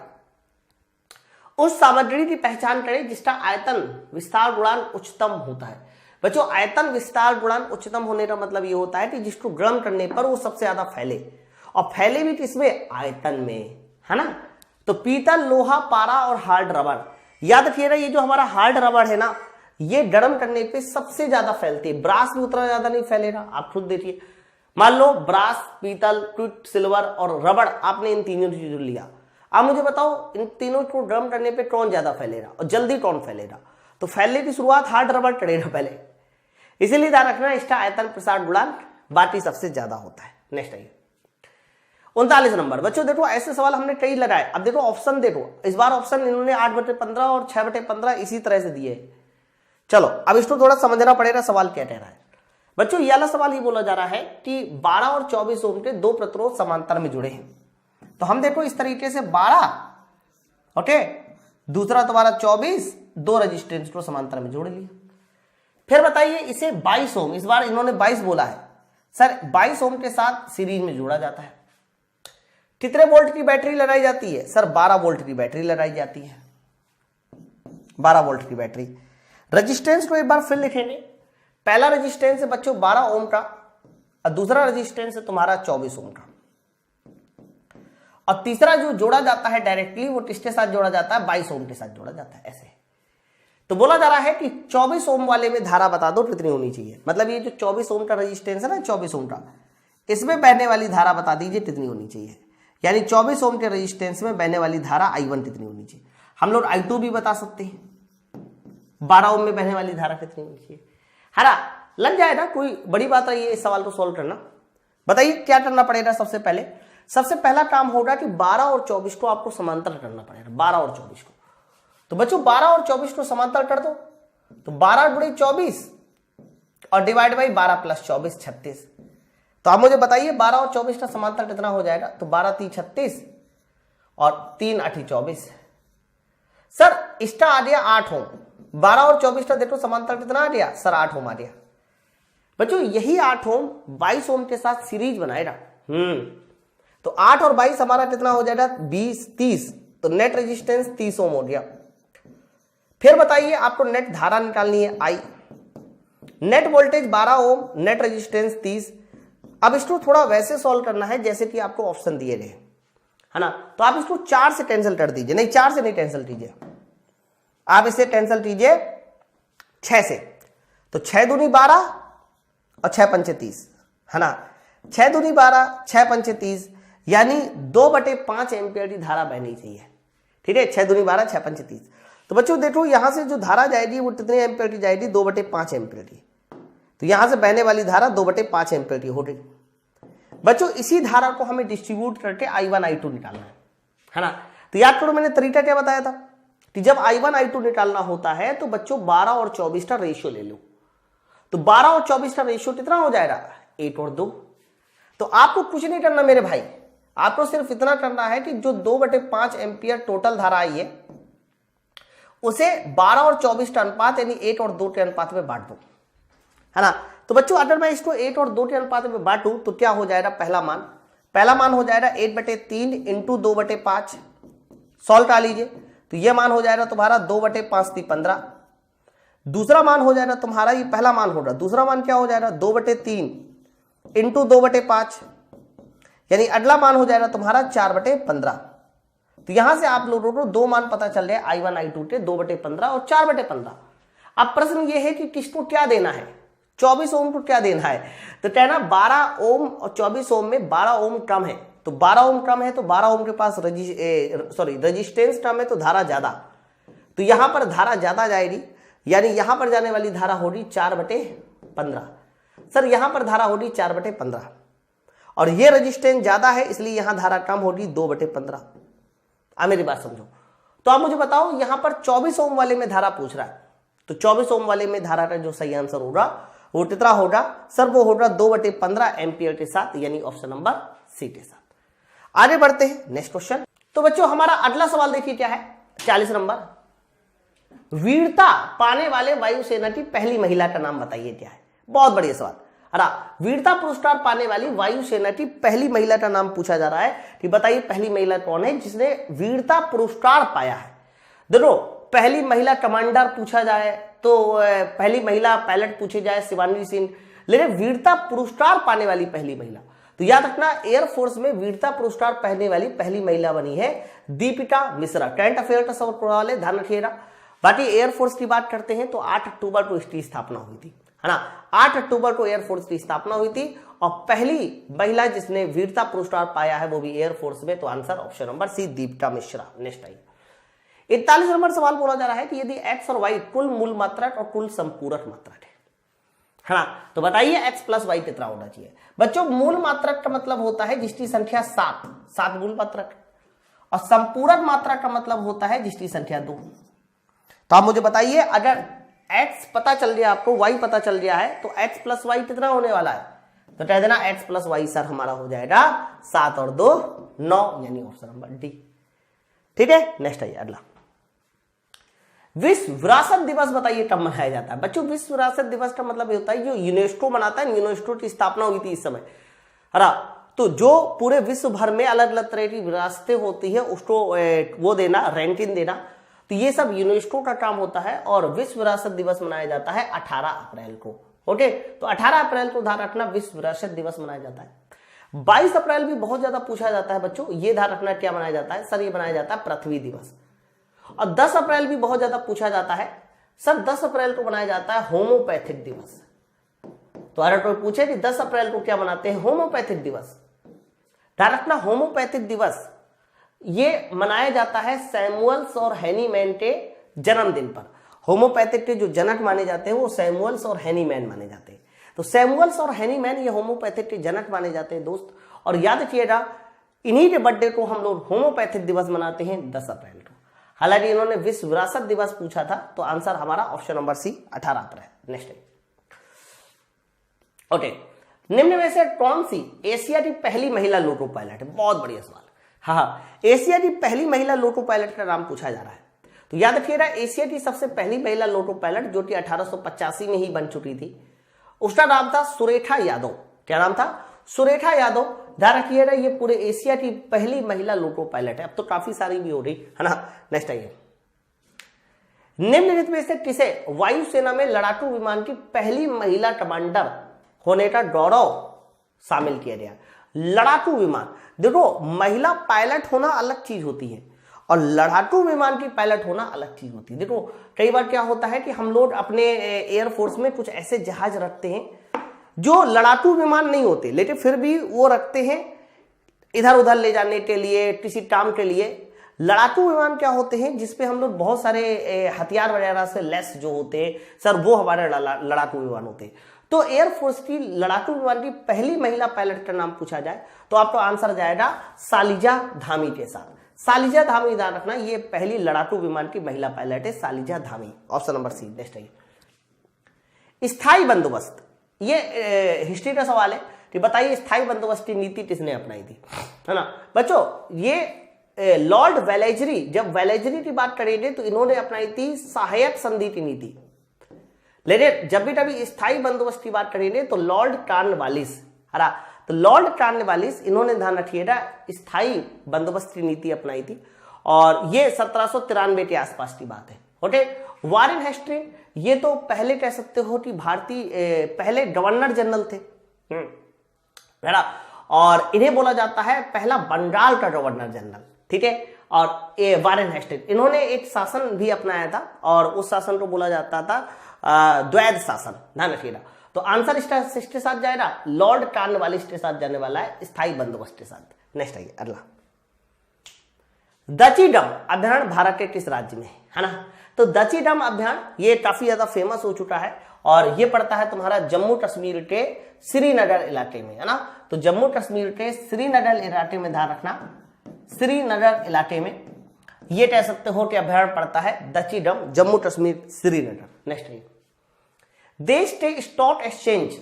उस सामग्री की पहचान करें जिसका आयतन विस्तार गुणांक उच्चतम होता है। बच्चों आयतन विस्तार गुणांक उच्चतम होने का मतलब ये होता है कि जिसको गर्म करने पर वो सबसे ज्यादा फैले, और फैले भी किसमें? आयतन में, है ना। तो पीतल, लोहा, पारा और हार्ड रबड़, याद रखिएगा ये जो हमारा हार्ड रबड़ है ना, ये गर्म करने पे सबसे ज्यादा फैलती है। ब्रास में उतना ज्यादा नहीं फैलेगा, आप खुद देखिए। मान लो ब्रास, पीतल, क्विट, सिल्वर और रबड़, आपने इन तीनों चीजों लिया। आप मुझे बताओ इन तीनों को गर्म करने पे कौन ज्यादा फैलेगा और जल्दी कौन फैलेगा? तो फैलने की शुरुआत हार्ड रबड़ करेगा पहले, इसीलिए ध्यान रखना इसका आयतन प्रसार गुणांक बाकी सबसे ज्यादा होता है। नेक्स्ट आइए 39 नंबर। बच्चों देखो ऐसे सवाल हमने कई लगाए। अब देखो ऑप्शन देखो, इस बार ऑप्शन इन्होंने 8/15 और 6/15 इसी तरह से दिए। चलो अब इसको थोड़ा समझना पड़ेगा सवाल क्या कह रहा है। बच्चों ये वाला सवाल ही बोला जा रहा है कि 12 और 24 ओम के दो प्रतिरोध समांतर में जुड़े हैं। तो हम देखो इस तरीके से 12, ओके, दूसरा तुम्हारा 24, दो रेजिस्टेंस को समांतर में जोड़ लिया। फिर बताइए इसे 22 ओम, इस बार इन्होंने 22 बोला है सर, 22 ओम के साथ सीरीज में जोड़ा जाता है। कितने वोल्ट की बैटरी लगाई जाती है सर? 12 वोल्ट की बैटरी लगाई जाती है, 12 वोल्ट की बैटरी। रेजिस्टेंस को एक बार फिर लिखेंगे। पहला रेजिस्टेंस है बच्चों 12 ओम का, और दूसरा रेजिस्टेंस है तुम्हारा 24 ओम का, और तीसरा जो जोड़ा जाता है डायरेक्टली वो किसके साथ जोड़ा जाता है? 22 ओम के साथ जोड़ा जाता है। ऐसे तो बोला जा रहा है कि 24 ओम वाले में धारा बता दो कितनी होनी चाहिए। मतलब ये जो 24 ओम का रेजिस्टेंस है ना, 24 ओम का, इसमें बहने वाली धारा बता दीजिए कितनी होनी चाहिए। यानी 24 ओम के रेजिस्टेंस में बहने वाली धारा I1 कितनी होनी चाहिए। हम लोग I2 भी बता सकते हैं, 12 ओम में बहने वाली धारा कितनी होनी चाहिए, है ना। लग जाएगा, कोई बड़ी बात है ये इस सवाल को सॉल्व करना। बताइए क्या करना पड़ेगा। सबसे पहला काम होगा कि 12 और 24 को आपको समांतर करना पड़ेगा, 12 और 24 को। तो बच्चों 12 और 24 को समांतर कर दो, तो 12 गुणे 24 और डिवाइड बाई 12 प्लस 24 36। तो आप मुझे बताइए 12 और 24 का समांतर कितना हो जाएगा। तो 12 3 36 और 3 8 24। सर इसका आ गया 8 ओम, 12 और 24 का देखो समांतर कितना आ गया सर, 8 ओम आ गया। बच्चों यही 8 ओम 22 ओम के साथ सीरीज बनाएगा। तो 8 और 22 हमारा कितना हो जाएगा 20 30, तो नेट रेजिस्टेंस 30 ओम हो गया। फिर बताइए आपको नेट धारा निकालनी है I, net voltage 12 ohm, net resistance 30। अब इसको थोड़ा वैसे सॉल्व करना है जैसे कि आपको ऑप्शन दिए गए, है ना। तो आप इसको 4 से कैंसिल कर दीजिए, नहीं 4 से नहीं कैंसिल कीजिए, आप इसे कैंसिल कीजिए 6 से। तो 6 दूनी 12 और 6 पंचे 30, है ना। 6 दूनी 12 6 पंचे 30, यानी 2/5 एम्पियर की धारा बहनी चाहिए। ठीक है, 6 दूनी 12 6 पंचे 30। तो बच्चों देखो यहां से जो धारा जाएगी वो कितने एम्पियर की जाएगी, 2/5 एम्पियर की। तो यहां से बहने वाली धारा 2/5 एम्पियर की हो गई। बच्चों इसी धारा को हमें डिस्ट्रीब्यूट करके I1 I2 निकालना है ना। तो याद करो मैंने तरीका क्या बताया था कि जब I1 I2 निकालना होता है तो बच्चों 12 और 24 का रेशियो ले लो। तो 12 और 24 का रेशियो कितना हो जाएगा 8 और 2। तो आपको कुछ नहीं करना मेरे भाई, आपको सिर्फ इतना करना है कि जो 2/5 एम्पियर टोटल धारा आई है उसे 12 और 24 का अनुपात यानी 8 और 2 के अनुपात में बांट दो, है ना। तो बच्चों अगर मैं इसको 8 और 2 के अनुपात में बांटूं तो क्या हो जाएगा, पहला मान हो जाएगा 8/3 इंटू 2/5। सॉल्व कर लीजिए, तो ये मान हो जाएगा तुम्हारा 2/5 = 15। दूसरा मान हो जाएगा तुम्हारा, ये पहला मान होगा, दूसरा मान क्या हो जाएगा 2/3 इंटू 2/5, यानी अगला मान हो जाएगा तुम्हारा 4/15। तो यहां से आप लोगों को दो मान पता चल रहे हैं I1 I2 के, 2/15 और 4/15। अब प्रश्न ये है कि किसको क्या देना है, 24 ओम को क्या देना है। तो कहना 12 ओम और 24 ओम में 12 ओम कम है, तो 12 ओम कम है तो 12 ओम के पास रेजिस्टेंस कम है तो धारा ज्यादा। तो यहां पर धारा ज्यादा जाएगी, यानी यहां पर जाने वाली धारा होगी 4/15। सर यहां पर धारा होगी 4/15 और ये रेजिस्टेंस ज्यादा है इसलिए यहां धारा कम होगी 2/15। अब मेरी बात समझो। तो आप मुझे बताओ यहां पर 24 ओम वाले में धारा पूछ रहा है, तो 24 ओम वाले में धारा का जो सही आंसर होगा वो कितना होगा सर, वो होगा 2/15 एम्पियर के साथ, यानी ऑप्शन नंबर सी के साथ। आगे बढ़ते हैं नेक्स्ट क्वेश्चन। तो बच्चों हमारा अगला सवाल देखिए क्या है, 40 नंबर। वीरता पाने वाले वायुसेना की पहली महिला का नाम बताइए क्या है। बहुत बढ़िया सवाल। वीरता पुरस्कार पाने वाली वायुसेना की पहली महिला का नाम पूछा जा रहा है कि बताइए पहली महिला कौन है जिसने वीरता पुरस्कार पाया है। देखो पहली महिला कमांडर पूछा जाए तो पहली महिला पायलट पूछे जाए शिवानी सिंह, लेकिन वीरता पुरस्कार पाने वाली पहली महिला, तो याद रखना एयरफोर्स में वीरता पुरस्कार पाने वाली पहली महिला बनी है दीपिका मिश्रा। करंट अफेयर का सवाल वाले ध्यान रखिएगा। बाकी एयरफोर्स की बात करते हैं तो 8 अक्टूबर को इसकी स्थापना हुई थी, है ना। 8 अक्टूबर को एयरफोर्स की स्थापना हुई थी और पहली महिला जिसने वीरता पुरस्कार पाया है वो भी एयरफोर्स में, तो answer option number C Deepika Mishra. Next आइए 41 नंबर सवाल बोला जा रहा है कि यदि x और y कुल मूल मात्रक और कुल संपूरक मात्रक है ना, तो बताइए x प्लस y कितना होना चाहिए। बच्चों मूल मात्रक का मतलब होता है जिसकी संख्या 7 मूल मात्रक, और संपूरक मात्रक का मतलब होता है जिसकी संख्या 2। तो आप मुझे बताइए अगर x पता चल गया आपको, y पता चल गया है, तो x प्लस y कितना होने वाला है, तो कह देना x प्लस y सर हमारा हो जाएगा 7 और 2 9, यानी ऑप्शन नंबर डी। ठीक है, नेक्स्ट आइए अगला। विश्व विरासत दिवस बताइए कब मनाया जाता है। बच्चों विश्व विरासत दिवस का मतलब ये होता है जो यूनेस्को मनाता है, यूनेस्को की स्थापना हुई थी इस समय, है। तो जो पूरे विश्व भर में अलग अलग तरह की विरासतें होती है उसको वो देना, रैंकिंग देना, तो ये सब यूनेस्को का काम होता है। और विश्व विरासत दिवस मनाया जाता है 18 अप्रैल को। ओके, तो 18 अप्रैल को ध्यान रखना विश्व विरासत दिवस मनाया जाता है। 22 अप्रैल भी बहुत ज्यादा पूछा जाता है बच्चों, ये ध्यान रखना क्या मनाया जाता है सर, ये मनाया जाता है पृथ्वी दिवस। और 10 अप्रैल भी बहुत ज्यादा पूछा जाता है सर, 10 अप्रैल को मनाया जाता है होम्योपैथिक दिवस। तो अगर कोई पूछे कि 10 अप्रैल को क्या मनाते हैं होम्योपैथिक दिवस, ध्यान रखना होम्योपैथिक दिवस ये मनाया जाता है सैमुअल्स और हैनीमैन के जन्मदिन पर। होम्योपैथिक के जो जनक माने जाते हैं वो सैमुअल्स और हैनीमैन माने जाते हैं। तो सैमुअल्स और हैनीमैन ये होम्योपैथिक के जनक माने जाते हैं दोस्त। और याद रखिएगा इन्हीं के बर्थडे को हम लोग होम्योपैथिक दिवस मनाते हैं 10 अप्रैल को। हालांकि इन्होंने विश्व विरासत दिवस पूछा था, तो आंसर हमारा ऑप्शन नंबर सी 18 अप्रैल। नेक्स्ट ओके, निम्न में से कौन सी एशिया की पहली महिला लोको पायलट है? बहुत बढ़िया सवाल। हाँ, एशिया की पहली महिला लोको पायलट का नाम पूछा जा रहा है। तो याद रखिएगा एशिया की सबसे पहली महिला लोको पायलट जो कि 1885 में ही बन चुकी थी, उसका नाम था सुरेखा यादव। क्या नाम था? सुरेखा यादव। ध्यान रखिएगा ये पूरे एशिया की पहली महिला लोको पायलट है। अब तो काफी सारी भी हो रही है ना। नेक्स्ट आइए, निम्नलिखित में से किसे वायुसेना में लड़ाकू विमान की पहली महिला कमांडर होने का गौरव शामिल किया गया? लड़ाकू विमान, देखो महिला पायलट होना अलग चीज होती है और लड़ाकू विमान की पायलट होना अलग चीज होती है। देखो कई बार क्या होता है कि हम लोग अपने एयरफोर्स में कुछ ऐसे जहाज रखते हैं जो लड़ाकू विमान नहीं होते, लेकिन फिर भी वो रखते हैं इधर उधर ले जाने के लिए, किसी काम के लिए। लड़ाकू विमान क्या होते हैं जिसपे हम लोग बहुत सारे हथियार वगैरह से लेस जो होते हैं सर, वो हमारे लड़ाकू विमान होते हैं। तो एयरफोर्स की लड़ाकू विमान की पहली महिला पायलट का नाम पूछा जाए तो आपको आंसर जाएगा सालिजा धामी के साथ। सालिजा धामी, ध्यान रखना ये पहली लड़ाकू विमान की महिला पायलट है, Salija Dhami. Option number C. Next आइए, स्थायी बंदोबस्त, ये हिस्ट्री का सवाल है कि बताइए स्थायी बंदोबस्त की नीति किसने अपनाई थी, है ना बच्चों? ये लॉर्ड वेलेजरी, जब वेलेजरी की बात करेंगे तो इन्होंने अपनाई थी सहायक संधि की नीति। लेकिन जब भी कभी स्थायी बंदोबस्त की बात करेंगे तो लॉर्ड कॉर्नवालिस, है ना, तो लॉर्ड कॉर्नवालिस इन्होंने, ध्यान रखिएगा, स्थायी बंदोबस्त की नीति अपनाई थी और ये 1793 के आसपास की बात है। ओके, वारेन हेस्टिंग्स ये तो पहले कह सकते हो कि भारतीय पहले गवर्नर जनरल थे, है ना, और इन्हें बोला जाता है पहला बंगाल का गवर्नर जनरल। ठीक है, और वारेन हेस्टिंग्स इन्होंने एक शासन भी अपनाया था और उस शासन को बोला जाता था द्वैध शासन। ध्यान रखिएगा। तो आंसर इसके साथ जाएगा लॉर्ड कॉर्नवालिस के साथ जाने वाला है, स्थायी बंदोबस्त के साथ। नेक्स्ट आइए अगला, दचीडम अभ्यारण्य भारत के किस राज्य में है ना? तो दचीडम अभ्यारण्य ये काफी ज्यादा फेमस हो चुका है और ये पड़ता है तुम्हारा जम्मू कश्मीर के श्रीनगर इलाके में, है ना। तो जम्मू कश्मीर के श्रीनगर इलाके में, ध्यान रखना, श्रीनगर इलाके में ये कह सकते हो कि अभ्यारण्य पड़ता है दचीडम, जम्मू कश्मीर, श्रीनगर। नेक्स्ट है, देश के स्टॉक एक्सचेंज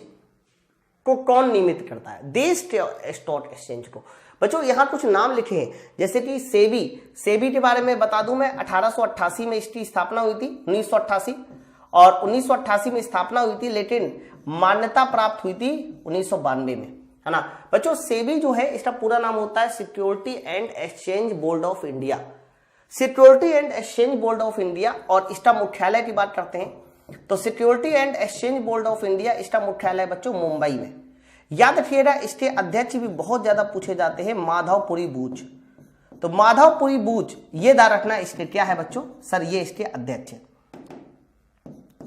को कौन नियमित करता है? देश के स्टॉक एक्सचेंज को बच्चों यहां कुछ नाम लिखे हैं, जैसे कि सेबी। सेबी के बारे में बता दूं मैं, 1888 में इसकी स्थापना हुई थी, 1988, और 1988 में स्थापना हुई थी, लेकिन मान्यता प्राप्त हुई थी 1992 में, है ना बच्चों। सेबी जो है इसका पूरा नाम होता है security and exchange board of India, security and exchange board of India. और इसका मुख्यालय की बात करते हैं तो security and exchange board of India, इसका मुख्यालय बच्चों मुंबई में। याद रखिएगा इसके अध्यक्ष भी बहुत ज्यादा पूछे जाते हैं, माधवपुरी बूच। तो माधवपुरी बूच ये ध्यान रखना, इसके क्या है बच्चों सर, ये इसके अध्यक्ष है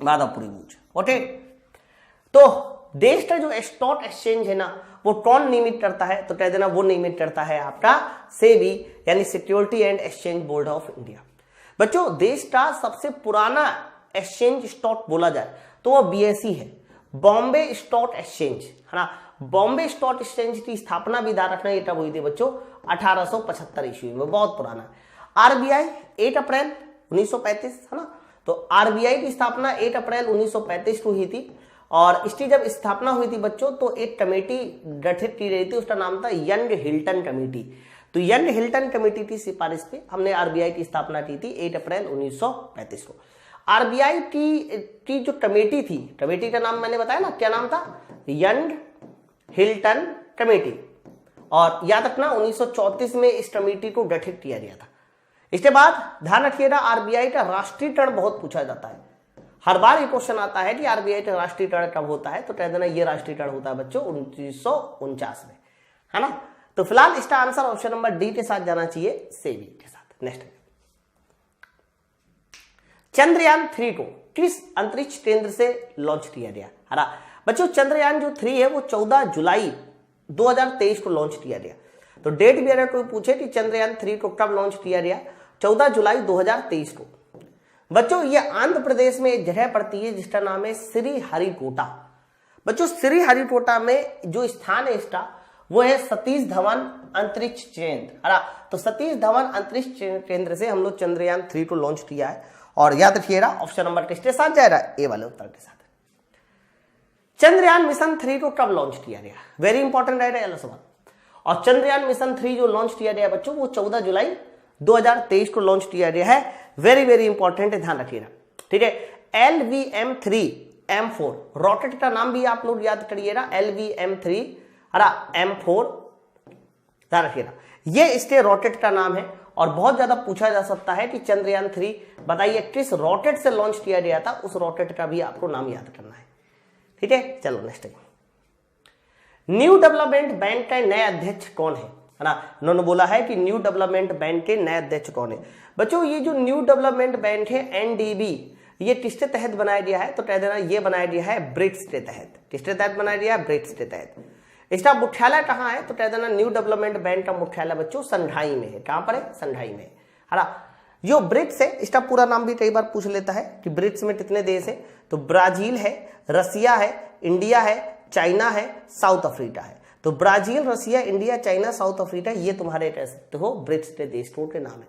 माधवपुरी बूच। ओके, तो देश का जो स्टॉक एक्सचेंज है ना वो कौन नियमित करता है? तो कह देना वो नियमित करता है आपका सेबी, यानी security and exchange board of India. बच्चों देश का सबसे पुराना एक्सचेंज स्टॉक बोला जाए तो वो बीएसई है, बॉम्बे स्टॉक एक्सचेंज, है ना। बॉम्बे स्टॉक एक्सचेंज की स्थापना भी ध्यान रखना, ये कब हुई थी बच्चों? 1875 ईस्वी में, बहुत पुराना। आरबीआई 8 अप्रैल 1935, है ना। तो आरबीआई की स्थापना 8 अप्रैल 1935 को हुई थी और इसकी जब स्थापना हुई थी बच्चों तो एक कमेटी गठित की गई थी, उसका नाम था यंग हिल्टन कमेटी। तो यंग हिल्टन कमेटी की सिफारिश पे हमने आरबीआई की स्थापना की थी 8 अप्रैल 1935 को। आरबीआई की जो कमेटी थी, कमेटी का नाम मैंने बताया ना, क्या नाम था? Young Hilton committee. और याद रखना 1934 में इस कमेटी को गठित किया गया था। इसके बाद ध्यान रखिएगा आरबीआई का राष्ट्रीयकरण बहुत पूछा जाता है, हर बार ये क्वेश्चन आता है कि आरबीआई का राष्ट्रीयकरण कब होता है? तो कह देना ये राष्ट्रीयकरण होता है बच्चों 1949 में, है ना। तो फिलहाल इसका आंसर ऑप्शन नंबर डी के साथ जाना चाहिए, सेबी के साथ। नेक्स्ट, चंद्रयान 3 को किस अंतरिक्ष केंद्र से लॉन्च किया गया? है ना बच्चों, चंद्रयान जो 3 है वो 14 जुलाई 2023 को लॉन्च किया गया। तो डेट भी अगर कोई पूछे कि चंद्रयान 3 को कब लॉन्च किया गया, 14 जुलाई 2023 को। बच्चों ये आंध्र प्रदेश में एक जगह पड़ती है जिसका नाम है श्रीहरिकोटा। बच्चों श्रीहरिकोटा में जो स्थान है इसका वो है सतीश धवन अंतरिक्ष केंद्र, है ना। तो सतीश धवन अंतरिक्ष केंद्र से हम लोग चंद्रयान 3 को लॉन्च किया है। और याद रखिएगा ऑप्शन नंबर किसके साथ जाएगा, ए वाले उत्तर के साथ। चंद्रयान मिशन 3 को कब लॉन्च किया गया, वेरी इंपॉर्टेंट रहेगा ये सवाल। और चंद्रयान मिशन 3 जो लॉन्च किया गया बच्चों वो 14 जुलाई 2023 को लॉन्च किया गया है। वेरी वेरी इंपॉर्टेंट है, ध्यान रखिएगा, ठीक है। LVM-3M4 रॉकेट का नाम भी आप लोग याद करिएगा, LVM-3M4, ध्यान रखिएगा, ये इसके रॉकेट का नाम है। और बहुत ज्यादा पूछा जा सकता है कि चंद्रयान 3 बताइए किस रॉकेट से लॉन्च किया गया था, उस रॉकेट का भी आपको नाम याद करना है, ठीक है। चलो नेक्स्ट, न्यू डेवलपमेंट बैंक का नया अध्यक्ष कौन है ना। उन्होंने बोला है कि न्यू डेवलपमेंट बैंक के नए अध्यक्ष कौन है। बच्चों ये जो न्यू डेवलपमेंट बैंक है NDB, ये किसके तहत बनाया गया है, तो कह देना ये बनाया गया है ब्रिक्स के तहत। किसके तहत बनाया गया है, ब्रिक्स के तहत। इसका मुख्यालय कहाँ है, तो कह देना न्यू डेवलपमेंट बैंक का मुख्यालय बच्चों संघाई में है। कहां पर है, संघाई में, है ना। जो ब्रिक्स है इसका पूरा नाम भी कई बार पूछ लेता है कि ब्रिक्स में कितने देश है, तो ब्राजील है, रसिया है, इंडिया है, चाइना है, साउथ अफ्रीका है। तो ब्राजील, रसिया, इंडिया, चाइना, साउथ अफ्रीका, ये तुम्हारे कह सकते हो ब्रिक्स के देशों के नाम है।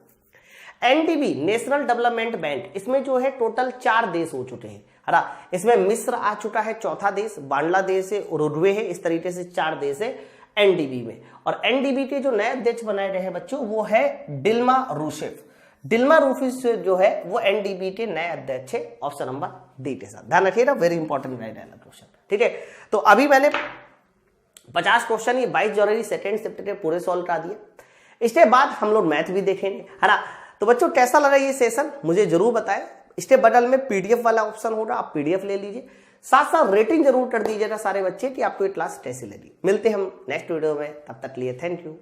NDB नेशनल डेवलपमेंट बैंक, इसमें जो है टोटल 4 देश हो चुके हैं, है ना। इसमें मिस्र आ चुका है, चौथा देश बांग्लादेश है, उरुग्वे है, इस तरीके से 4 देश है NDB में। और NDB के जो नए अध्यक्ष बनाए गए हैं बच्चों वो है डिल्मा रूसेफ। डिल्मा रूसेफ जो है वो NDB के नए अध्यक्ष है, ऑप्शन नंबर डी के साथ। ध्यान रखिएगा, वेरी इंपॉर्टेंट क्वेश्चन, ठीक है। तो अभी मैंने 50 क्वेश्चन ये 22 जनवरी सेकेंड शिफ्ट के पूरे सॉल्व करा दिए। इसके बाद हम लोग मैथ भी देखेंगे, है ना। तो बच्चों कैसा लगा ये सेशन मुझे जरूर बताएं। इसके बगल में PDF वाला ऑप्शन होगा, आप PDF ले लीजिए। साथ साथ रेटिंग जरूर कर दीजिएगा सारे बच्चे कि आपको ये क्लास कैसी लगी। मिलते हैं हम नेक्स्ट वीडियो में, तब तक लिए थैंक यू।